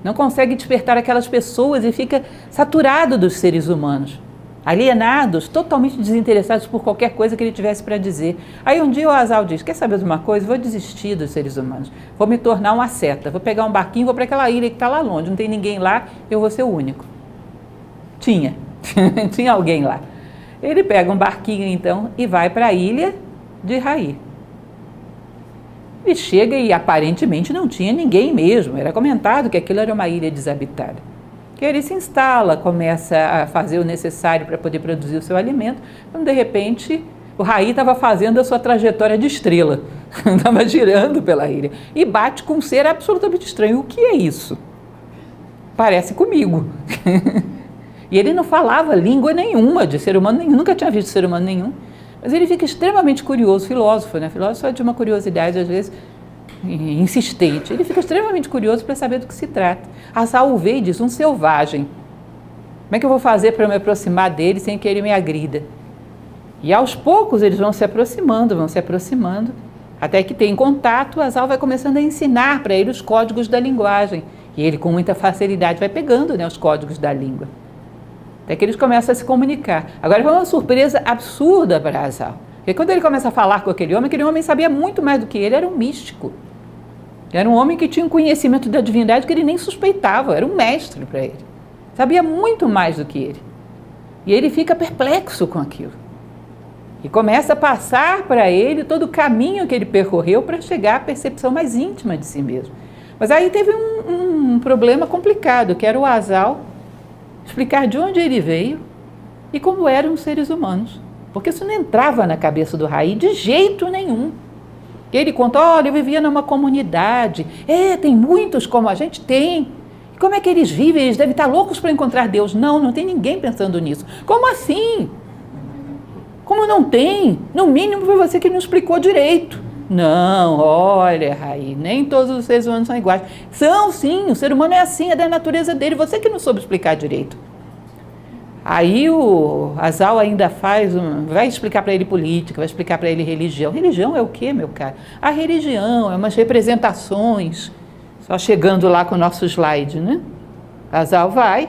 Não consegue despertar aquelas pessoas e fica saturado dos seres humanos, alienados, totalmente desinteressados por qualquer coisa que ele tivesse para dizer. Aí um dia o Azal diz, quer saber de uma coisa? Vou desistir dos seres humanos, vou me tornar uma seta, vou pegar um barquinho, vou para aquela ilha que está lá longe, não tem ninguém lá, eu vou ser o único. Tinha alguém lá. Ele pega um barquinho então e vai para a ilha de Raí. Ele chega e aparentemente não tinha ninguém mesmo, era comentado que aquilo era uma ilha desabitada. Que ele se instala, começa a fazer o necessário para poder produzir o seu alimento, quando de repente o Raí estava fazendo a sua trajetória de estrela, estava girando pela ilha e bate com um ser absolutamente estranho. O que é isso? Parece comigo. E ele não falava língua nenhuma de ser humano nenhum, nunca tinha visto ser humano nenhum. Mas ele fica extremamente curioso, filósofo, né? Filósofo é de uma curiosidade, às vezes, insistente. Ele fica extremamente curioso para saber do que se trata. Azal o vê e diz, um selvagem. Como é que eu vou fazer para me aproximar dele sem que ele me agrida? E aos poucos eles vão se aproximando, até que tem contato, Azal vai começando a ensinar para ele os códigos da linguagem. E ele, com muita facilidade, vai pegando, né, os códigos da língua. Até que eles começam a se comunicar. Agora foi uma surpresa absurda para Azal. Porque quando ele começa a falar com aquele homem sabia muito mais do que ele, era um místico. Era um homem que tinha um conhecimento da divindade que ele nem suspeitava, era um mestre para ele. Sabia muito mais do que ele. E ele fica perplexo com aquilo. E começa a passar para ele todo o caminho que ele percorreu para chegar à percepção mais íntima de si mesmo. Mas aí teve um problema complicado, que era o Azal explicar de onde ele veio e como eram os seres humanos. Porque isso não entrava na cabeça do Raí de jeito nenhum. Ele conta, olha, eu vivia numa comunidade, tem muitos como a gente tem. E como é que eles vivem? Eles devem estar loucos para encontrar Deus. Não, não tem ninguém pensando nisso. Como assim? Como não tem? No mínimo foi você que não explicou direito. Não, olha, Raí, nem todos os seres humanos são iguais. São sim, o ser humano é assim, é da natureza dele, você que não soube explicar direito. Aí o Asal ainda vai explicar para ele política, vai explicar para ele religião. Religião é o quê, meu caro? A religião é umas representações, só chegando lá com o nosso slide, né? Asal vai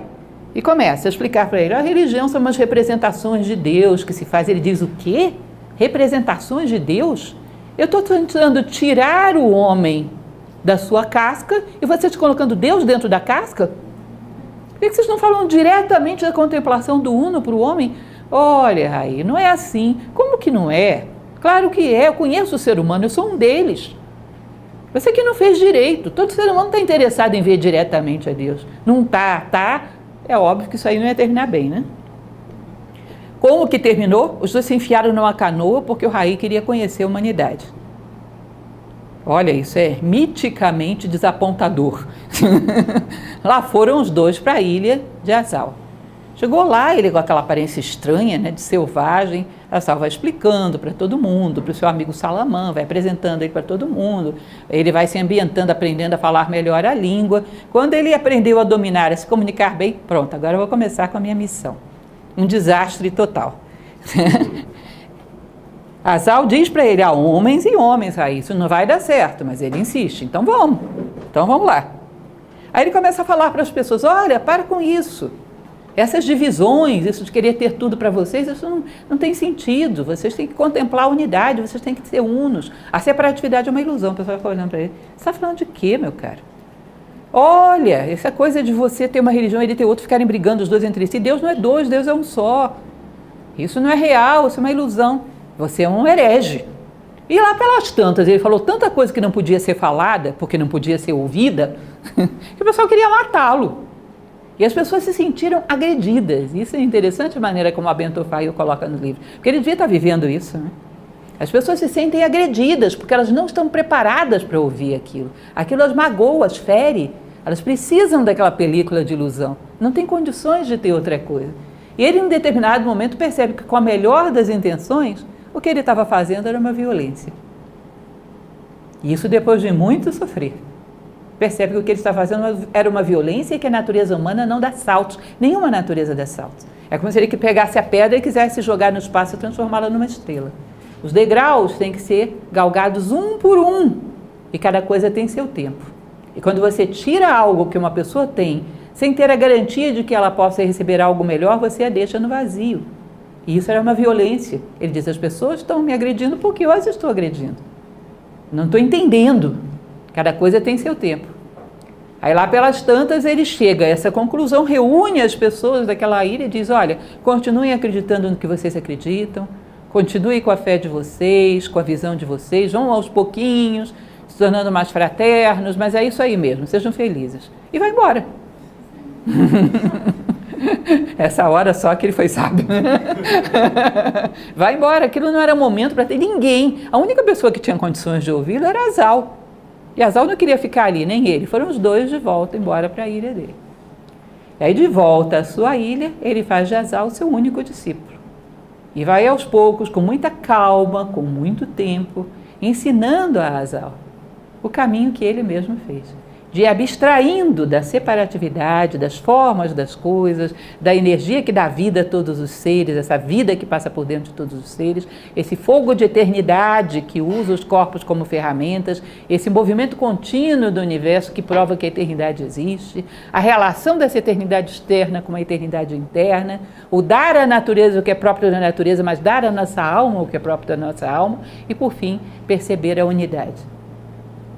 e começa a explicar para ele, a religião são umas representações de Deus que se faz. Ele diz, o quê? Representações de Deus? Eu estou tentando tirar o homem da sua casca e você está colocando Deus dentro da casca? Por que vocês não falam diretamente da contemplação do uno para o homem? Olha, Raí, não é assim. Como que não é? Claro que é, eu conheço o ser humano, eu sou um deles. Você que não fez direito, todo ser humano está interessado em ver diretamente a Deus. Não tá? É óbvio que isso aí não ia terminar bem, né? Como que terminou? Os dois se enfiaram numa canoa porque o Raí queria conhecer a humanidade. Olha, isso é miticamente desapontador. Lá foram os dois para a ilha de Asal. Chegou lá, ele com aquela aparência estranha, né, de selvagem. Asal vai explicando para todo mundo, para o seu amigo Salamã, vai apresentando ele para todo mundo. Ele vai se ambientando, aprendendo a falar melhor a língua. Quando ele aprendeu a dominar, a se comunicar bem, pronto, agora eu vou começar com a minha missão. Um desastre total. Asal diz para ele, há homens e homens, Raí, isso não vai dar certo, mas ele insiste, então vamos lá. Aí ele começa a falar para as pessoas, olha, para com isso, essas divisões, isso de querer ter tudo para vocês, isso não tem sentido, vocês têm que contemplar a unidade, vocês têm que ser unos, a separatividade é uma ilusão. O pessoal fica olhando para ele, você está falando de quê, meu caro? Olha, essa coisa de você ter uma religião e ele ter outra, ficarem brigando os dois entre si, Deus não é dois, Deus é um só, isso não é real, isso é uma ilusão. Você é um herege. E lá pelas tantas, ele falou tanta coisa que não podia ser falada, porque não podia ser ouvida, que o pessoal queria matá-lo. E as pessoas se sentiram agredidas. Isso é interessante a maneira como a Bento Faio coloca no livro. Porque ele devia estar vivendo isso, né? As pessoas se sentem agredidas, porque elas não estão preparadas para ouvir aquilo. Aquilo as magoa, as fere. Elas precisam daquela película de ilusão. Não tem condições de ter outra coisa. E ele, em um determinado momento, percebe que com a melhor das intenções, o que ele estava fazendo era uma violência. E isso depois de muito sofrer. Percebe que o que ele estava fazendo era uma violência e que a natureza humana não dá saltos. Nenhuma natureza dá saltos. É como se ele pegasse a pedra e quisesse jogar no espaço e transformá-la numa estrela. Os degraus têm que ser galgados um por um. E cada coisa tem seu tempo. E quando você tira algo que uma pessoa tem, sem ter a garantia de que ela possa receber algo melhor, você a deixa no vazio. E isso era uma violência. Ele diz, as pessoas estão me agredindo porque eu as estou agredindo. Não estou entendendo. Cada coisa tem seu tempo. Aí lá pelas tantas ele chega a essa conclusão, reúne as pessoas daquela ilha e diz, olha, continuem acreditando no que vocês acreditam, continuem com a fé de vocês, com a visão de vocês, vão aos pouquinhos, se tornando mais fraternos, mas é isso aí mesmo, sejam felizes. E vai embora. Essa hora só que ele foi sábio. Vai embora, aquilo não era momento para ter ninguém. A única pessoa que tinha condições de ouvi-lo era Asal. E Asal não queria ficar ali, nem ele. Foram os dois de volta embora para a ilha dele. E aí de volta à sua ilha, ele faz de Asal o seu único discípulo. E vai aos poucos, com muita calma, com muito tempo, ensinando a Asal o caminho que ele mesmo fez. De ir abstraindo da separatividade, das formas das coisas, da energia que dá vida a todos os seres, essa vida que passa por dentro de todos os seres, esse fogo de eternidade que usa os corpos como ferramentas, esse movimento contínuo do universo que prova que a eternidade existe, a relação dessa eternidade externa com a eternidade interna, o dar à natureza o que é próprio da natureza, mas dar à nossa alma o que é próprio da nossa alma, e por fim, perceber a unidade.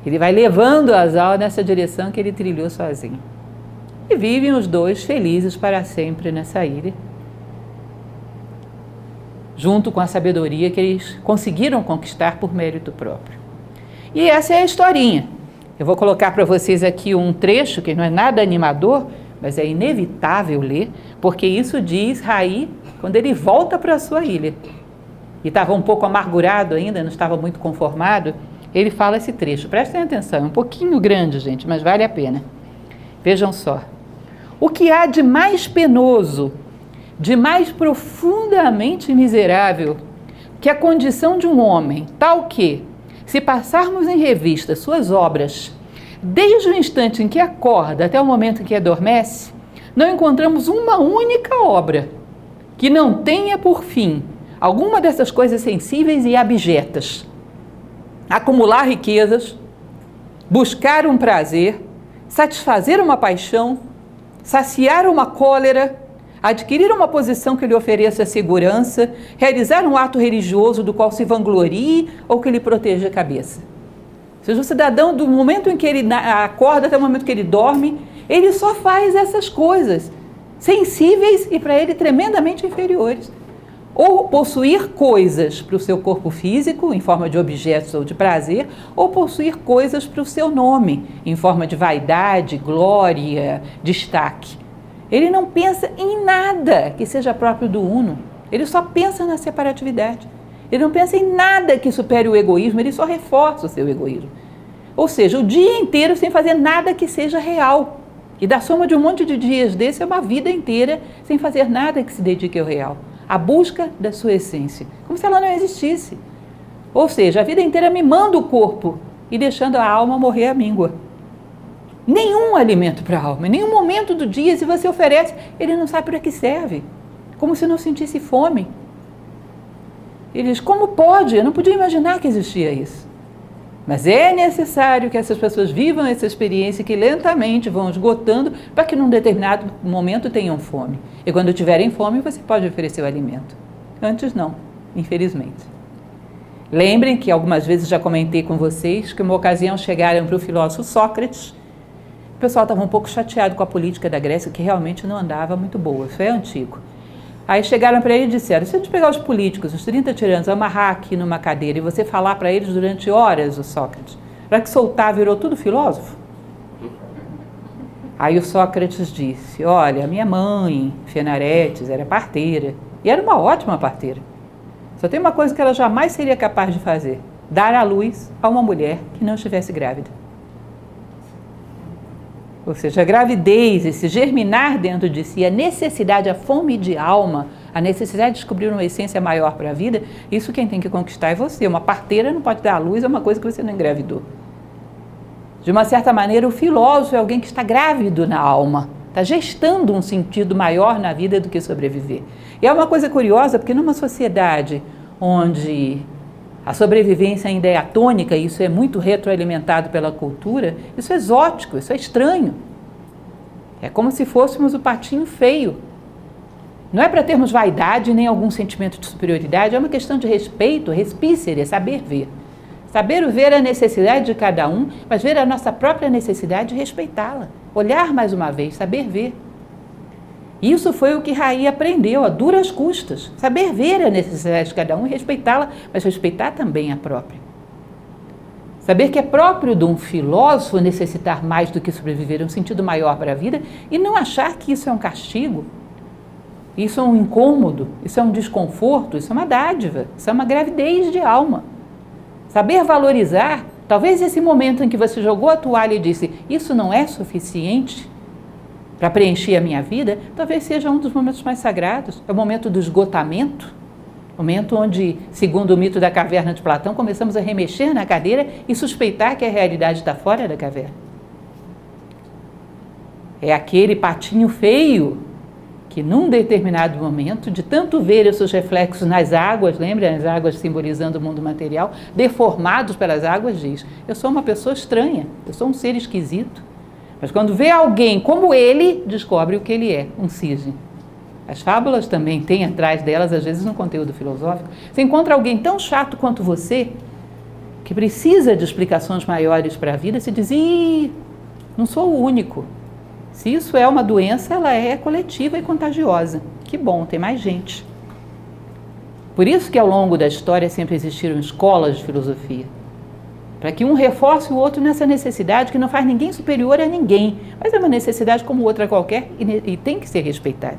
Ele vai levando Asal nessa direção que ele trilhou sozinho. E vivem os dois felizes para sempre nessa ilha, junto com a sabedoria que eles conseguiram conquistar por mérito próprio. E essa é a historinha. Eu vou colocar para vocês aqui um trecho que não é nada animador, mas é inevitável ler, porque isso diz Raí quando ele volta para a sua ilha. E estava um pouco amargurado ainda, não estava muito conformado, ele fala esse trecho. Prestem atenção, é um pouquinho grande, gente, mas vale a pena. Vejam só. O que há de mais penoso, de mais profundamente miserável, que a condição de um homem, tal que, se passarmos em revista suas obras, desde o instante em que acorda até o momento em que adormece, não encontramos uma única obra que não tenha por fim alguma dessas coisas sensíveis e abjetas. Acumular riquezas, buscar um prazer, satisfazer uma paixão, saciar uma cólera, adquirir uma posição que lhe ofereça segurança, realizar um ato religioso do qual se vanglorie ou que lhe proteja a cabeça. Ou seja, o cidadão, do momento em que ele acorda até o momento que ele dorme, ele só faz essas coisas sensíveis e para ele tremendamente inferiores. Ou possuir coisas para o seu corpo físico, em forma de objetos ou de prazer, ou possuir coisas para o seu nome, em forma de vaidade, glória, destaque. Ele não pensa em nada que seja próprio do uno, ele só pensa na separatividade. Ele não pensa em nada que supere o egoísmo, ele só reforça o seu egoísmo. Ou seja, o dia inteiro sem fazer nada que seja real. E da soma de um monte de dias desse é uma vida inteira sem fazer nada que se dedique ao real. A busca da sua essência, como se ela não existisse. Ou seja, a vida inteira mimando o corpo e deixando a alma morrer à míngua. Nenhum alimento para a alma, em nenhum momento do dia, se você oferece, ele não sabe para que serve, como se não sentisse fome. Ele diz, como pode? Eu não podia imaginar que existia isso. Mas é necessário que essas pessoas vivam essa experiência que lentamente vão esgotando para que num determinado momento tenham fome. E quando tiverem fome, você pode oferecer o alimento. Antes não, infelizmente. Lembrem que algumas vezes já comentei com vocês que uma ocasião chegaram para o filósofo Sócrates. O pessoal estava um pouco chateado com a política da Grécia, que realmente não andava muito boa, isso é antigo. Aí chegaram para ele e disseram, se a gente pegar os políticos, os 30 tiranos, amarrar aqui numa cadeira e você falar para eles durante horas, o Sócrates, para que soltar virou tudo filósofo? Aí o Sócrates disse, olha, minha mãe, Fenaretes, era parteira, e era uma ótima parteira. Só tem uma coisa que ela jamais seria capaz de fazer, dar à luz a uma mulher que não estivesse grávida. Ou seja, a gravidez, esse germinar dentro de si, a necessidade, a fome de alma, a necessidade de descobrir uma essência maior para a vida, isso quem tem que conquistar é você. Uma parteira não pode dar à luz a uma coisa que você não engravidou. De uma certa maneira, o filósofo é alguém que está grávido na alma, está gestando um sentido maior na vida do que sobreviver. E é uma coisa curiosa, porque numa sociedade onde a sobrevivência ainda é atônica, e isso é muito retroalimentado pela cultura, isso é exótico, isso é estranho. É como se fôssemos o patinho feio. Não é para termos vaidade nem algum sentimento de superioridade, é uma questão de respeito, respícere, saber ver. Saber ver a necessidade de cada um, mas ver a nossa própria necessidade e respeitá-la. Olhar mais uma vez, saber ver. Isso foi o que Raí aprendeu a duras custas. Saber ver a necessidade de cada um e respeitá-la, mas respeitar também a própria. Saber que é próprio de um filósofo necessitar mais do que sobreviver, um sentido maior para a vida, e não achar que isso é um castigo, isso é um incômodo, isso é um desconforto, isso é uma dádiva, isso é uma gravidez de alma. Saber valorizar, talvez esse momento em que você jogou a toalha e disse, isso não é suficiente para preencher a minha vida, talvez seja um dos momentos mais sagrados. É o momento do esgotamento, momento onde, segundo o mito da caverna de Platão, começamos a remexer na cadeira e suspeitar que a realidade está fora da caverna. É aquele patinho feio que, num determinado momento, de tanto ver os seus reflexos nas águas, lembra? As águas simbolizando o mundo material, deformados pelas águas, diz, eu sou uma pessoa estranha, eu sou um ser esquisito. Mas quando vê alguém como ele, descobre o que ele é, um cisne. As fábulas também têm atrás delas, às vezes, um conteúdo filosófico. Você encontra alguém tão chato quanto você, que precisa de explicações maiores para a vida, se diz, não sou o único. Se isso é uma doença, ela é coletiva e contagiosa. Que bom, tem mais gente. Por isso que ao longo da história sempre existiram escolas de filosofia, para que um reforce o outro nessa necessidade que não faz ninguém superior a ninguém, mas é uma necessidade como outra qualquer e tem que ser respeitada.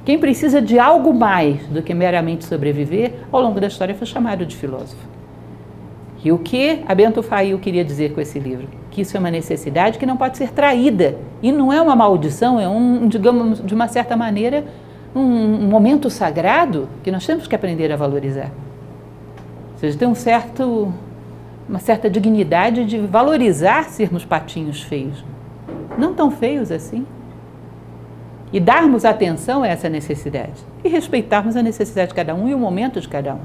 Quem precisa de algo mais do que meramente sobreviver, ao longo da história foi chamado de filósofo. E o que a Bento Faill queria dizer com esse livro? Que isso é uma necessidade que não pode ser traída. E não é uma maldição, é digamos, de uma certa maneira, um momento sagrado que nós temos que aprender a valorizar. Ou seja, tem uma certa dignidade de valorizar sermos patinhos feios. Não tão feios assim. E darmos atenção a essa necessidade. E respeitarmos a necessidade de cada um e o momento de cada um.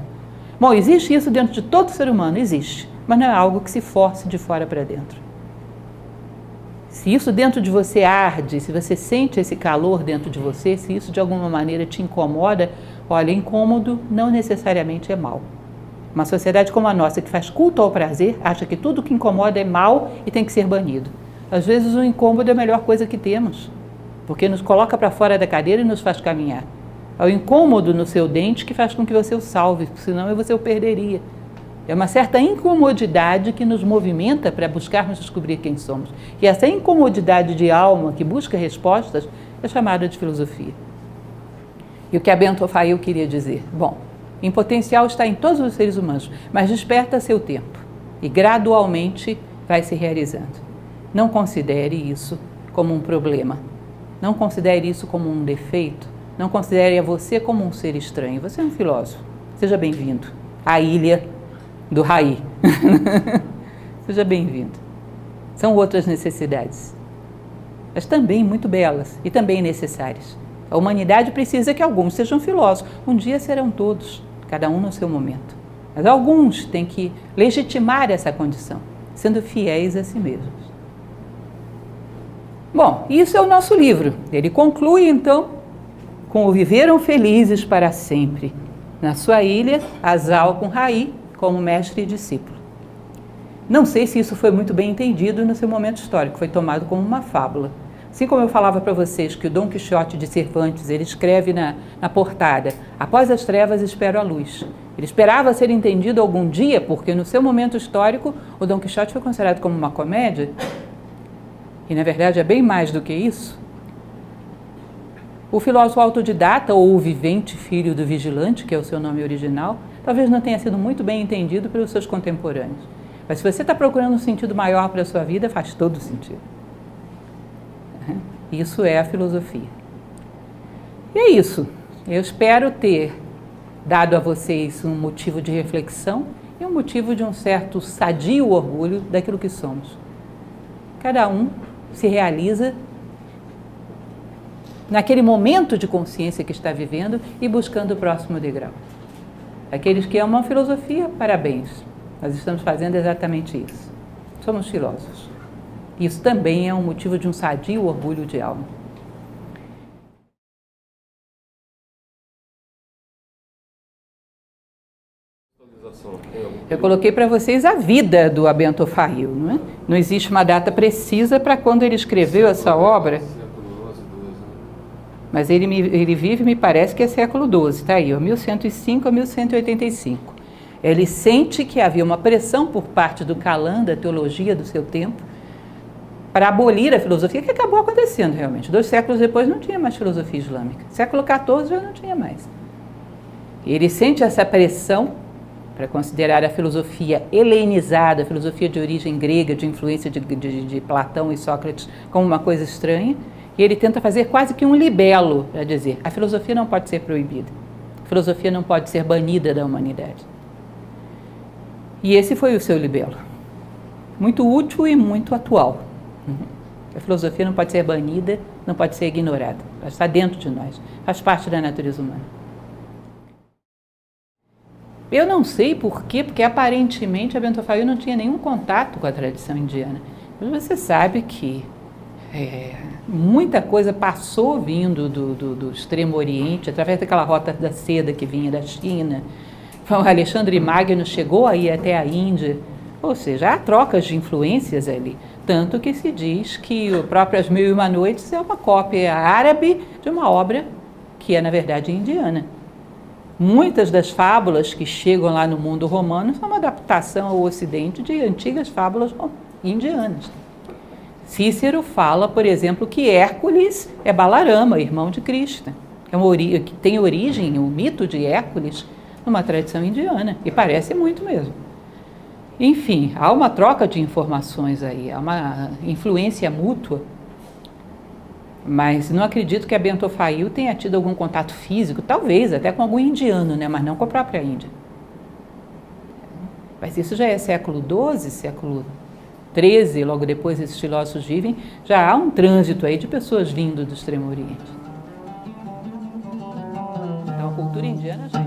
Bom, existe isso dentro de todo ser humano? Existe. Mas não é algo que se force de fora para dentro. Se isso dentro de você arde, se você sente esse calor dentro de você, se isso de alguma maneira te incomoda, olha, incômodo não necessariamente é mal. Uma sociedade como a nossa, que faz culto ao prazer, acha que tudo que incomoda é mal e tem que ser banido. Às vezes o incômodo é a melhor coisa que temos, porque nos coloca para fora da cadeira e nos faz caminhar. É o incômodo no seu dente que faz com que você o salve, senão você o perderia. É uma certa incomodidade que nos movimenta para buscarmos descobrir quem somos. E essa incomodidade de alma que busca respostas é chamada de filosofia. E o que a Bento Faill queria dizer? Bom, em potencial está em todos os seres humanos, mas desperta seu tempo e gradualmente vai se realizando. Não considere isso como um problema, não considere isso como um defeito, não considere a você como um ser estranho. Você é um filósofo. Seja bem-vindo à ilha do Raí. Seja bem-vindo. São outras necessidades, mas também muito belas e também necessárias. A humanidade precisa que alguns sejam filósofos. Um dia serão todos, cada um no seu momento. Mas alguns têm que legitimar essa condição, sendo fiéis a si mesmos. Bom, isso é o nosso livro. Ele conclui, então, com o Viveram Felizes para Sempre, na sua ilha, Asal com Raí, como mestre e discípulo. Não sei se isso foi muito bem entendido no seu momento histórico, foi tomado como uma fábula. Assim como eu falava para vocês que o Dom Quixote de Cervantes, ele escreve na portada, após as trevas espero a luz. Ele esperava ser entendido algum dia, porque no seu momento histórico, o Dom Quixote foi considerado como uma comédia, e na verdade é bem mais do que isso. O filósofo autodidata, ou o vivente filho do vigilante, que é o seu nome original, talvez não tenha sido muito bem entendido pelos seus contemporâneos. Mas se você está procurando um sentido maior para a sua vida, faz todo sentido. Isso é a filosofia. E é isso. Eu espero ter dado a vocês um motivo de reflexão e um motivo de um certo sadio orgulho daquilo que somos. Cada um se realiza naquele momento de consciência que está vivendo e buscando o próximo degrau. Aqueles que amam a filosofia, parabéns. Nós estamos fazendo exatamente isso. Somos filósofos. Isso também é um motivo de um sadio orgulho de alma. Eu coloquei para vocês a vida do Bento Faill, não é? Não existe uma data precisa para quando ele escreveu essa obra. Mas ele vive, me parece que é século XII, está aí, 1105 a 1185. Ele sente que havia uma pressão por parte do Kalam, da teologia do seu tempo, para abolir a filosofia, que acabou acontecendo realmente. 2 séculos depois não tinha mais filosofia islâmica. Século XIV já não tinha mais. Ele sente essa pressão para considerar a filosofia helenizada, a filosofia de origem grega, de influência de Platão e Sócrates, como uma coisa estranha. E ele tenta fazer quase que um libelo para dizer, a filosofia não pode ser proibida, a filosofia não pode ser banida da humanidade. E esse foi o seu libelo. Muito útil e muito atual. A filosofia não pode ser banida, não pode ser ignorada. Ela está dentro de nós, faz parte da natureza humana. Eu não sei por quê, porque aparentemente a Bento Faill não tinha nenhum contato com a tradição indiana. Mas você sabe que muita coisa passou vindo do Extremo Oriente, através daquela rota da seda que vinha da China. O Alexandre Magno chegou aí até a Índia, ou seja, há trocas de influências ali. Tanto que se diz que o próprio As Mil e Uma Noites é uma cópia árabe de uma obra que é, na verdade, indiana. Muitas das fábulas que chegam lá no mundo romano são uma adaptação ao Ocidente de antigas fábulas indianas. Cícero fala, por exemplo, que Hércules é Balarama, irmão de Krishna. Que tem origem, o mito de Hércules, numa tradição indiana, e parece muito mesmo. Enfim, há uma troca de informações aí, há uma influência mútua, mas não acredito que a Bento Fail tenha tido algum contato físico, talvez até com algum indiano, né? Mas não com a própria Índia. Mas isso já é século XII, século XIII, logo depois esses filósofos vivem, já há um trânsito aí de pessoas vindo do Extremo Oriente. Então a cultura indiana já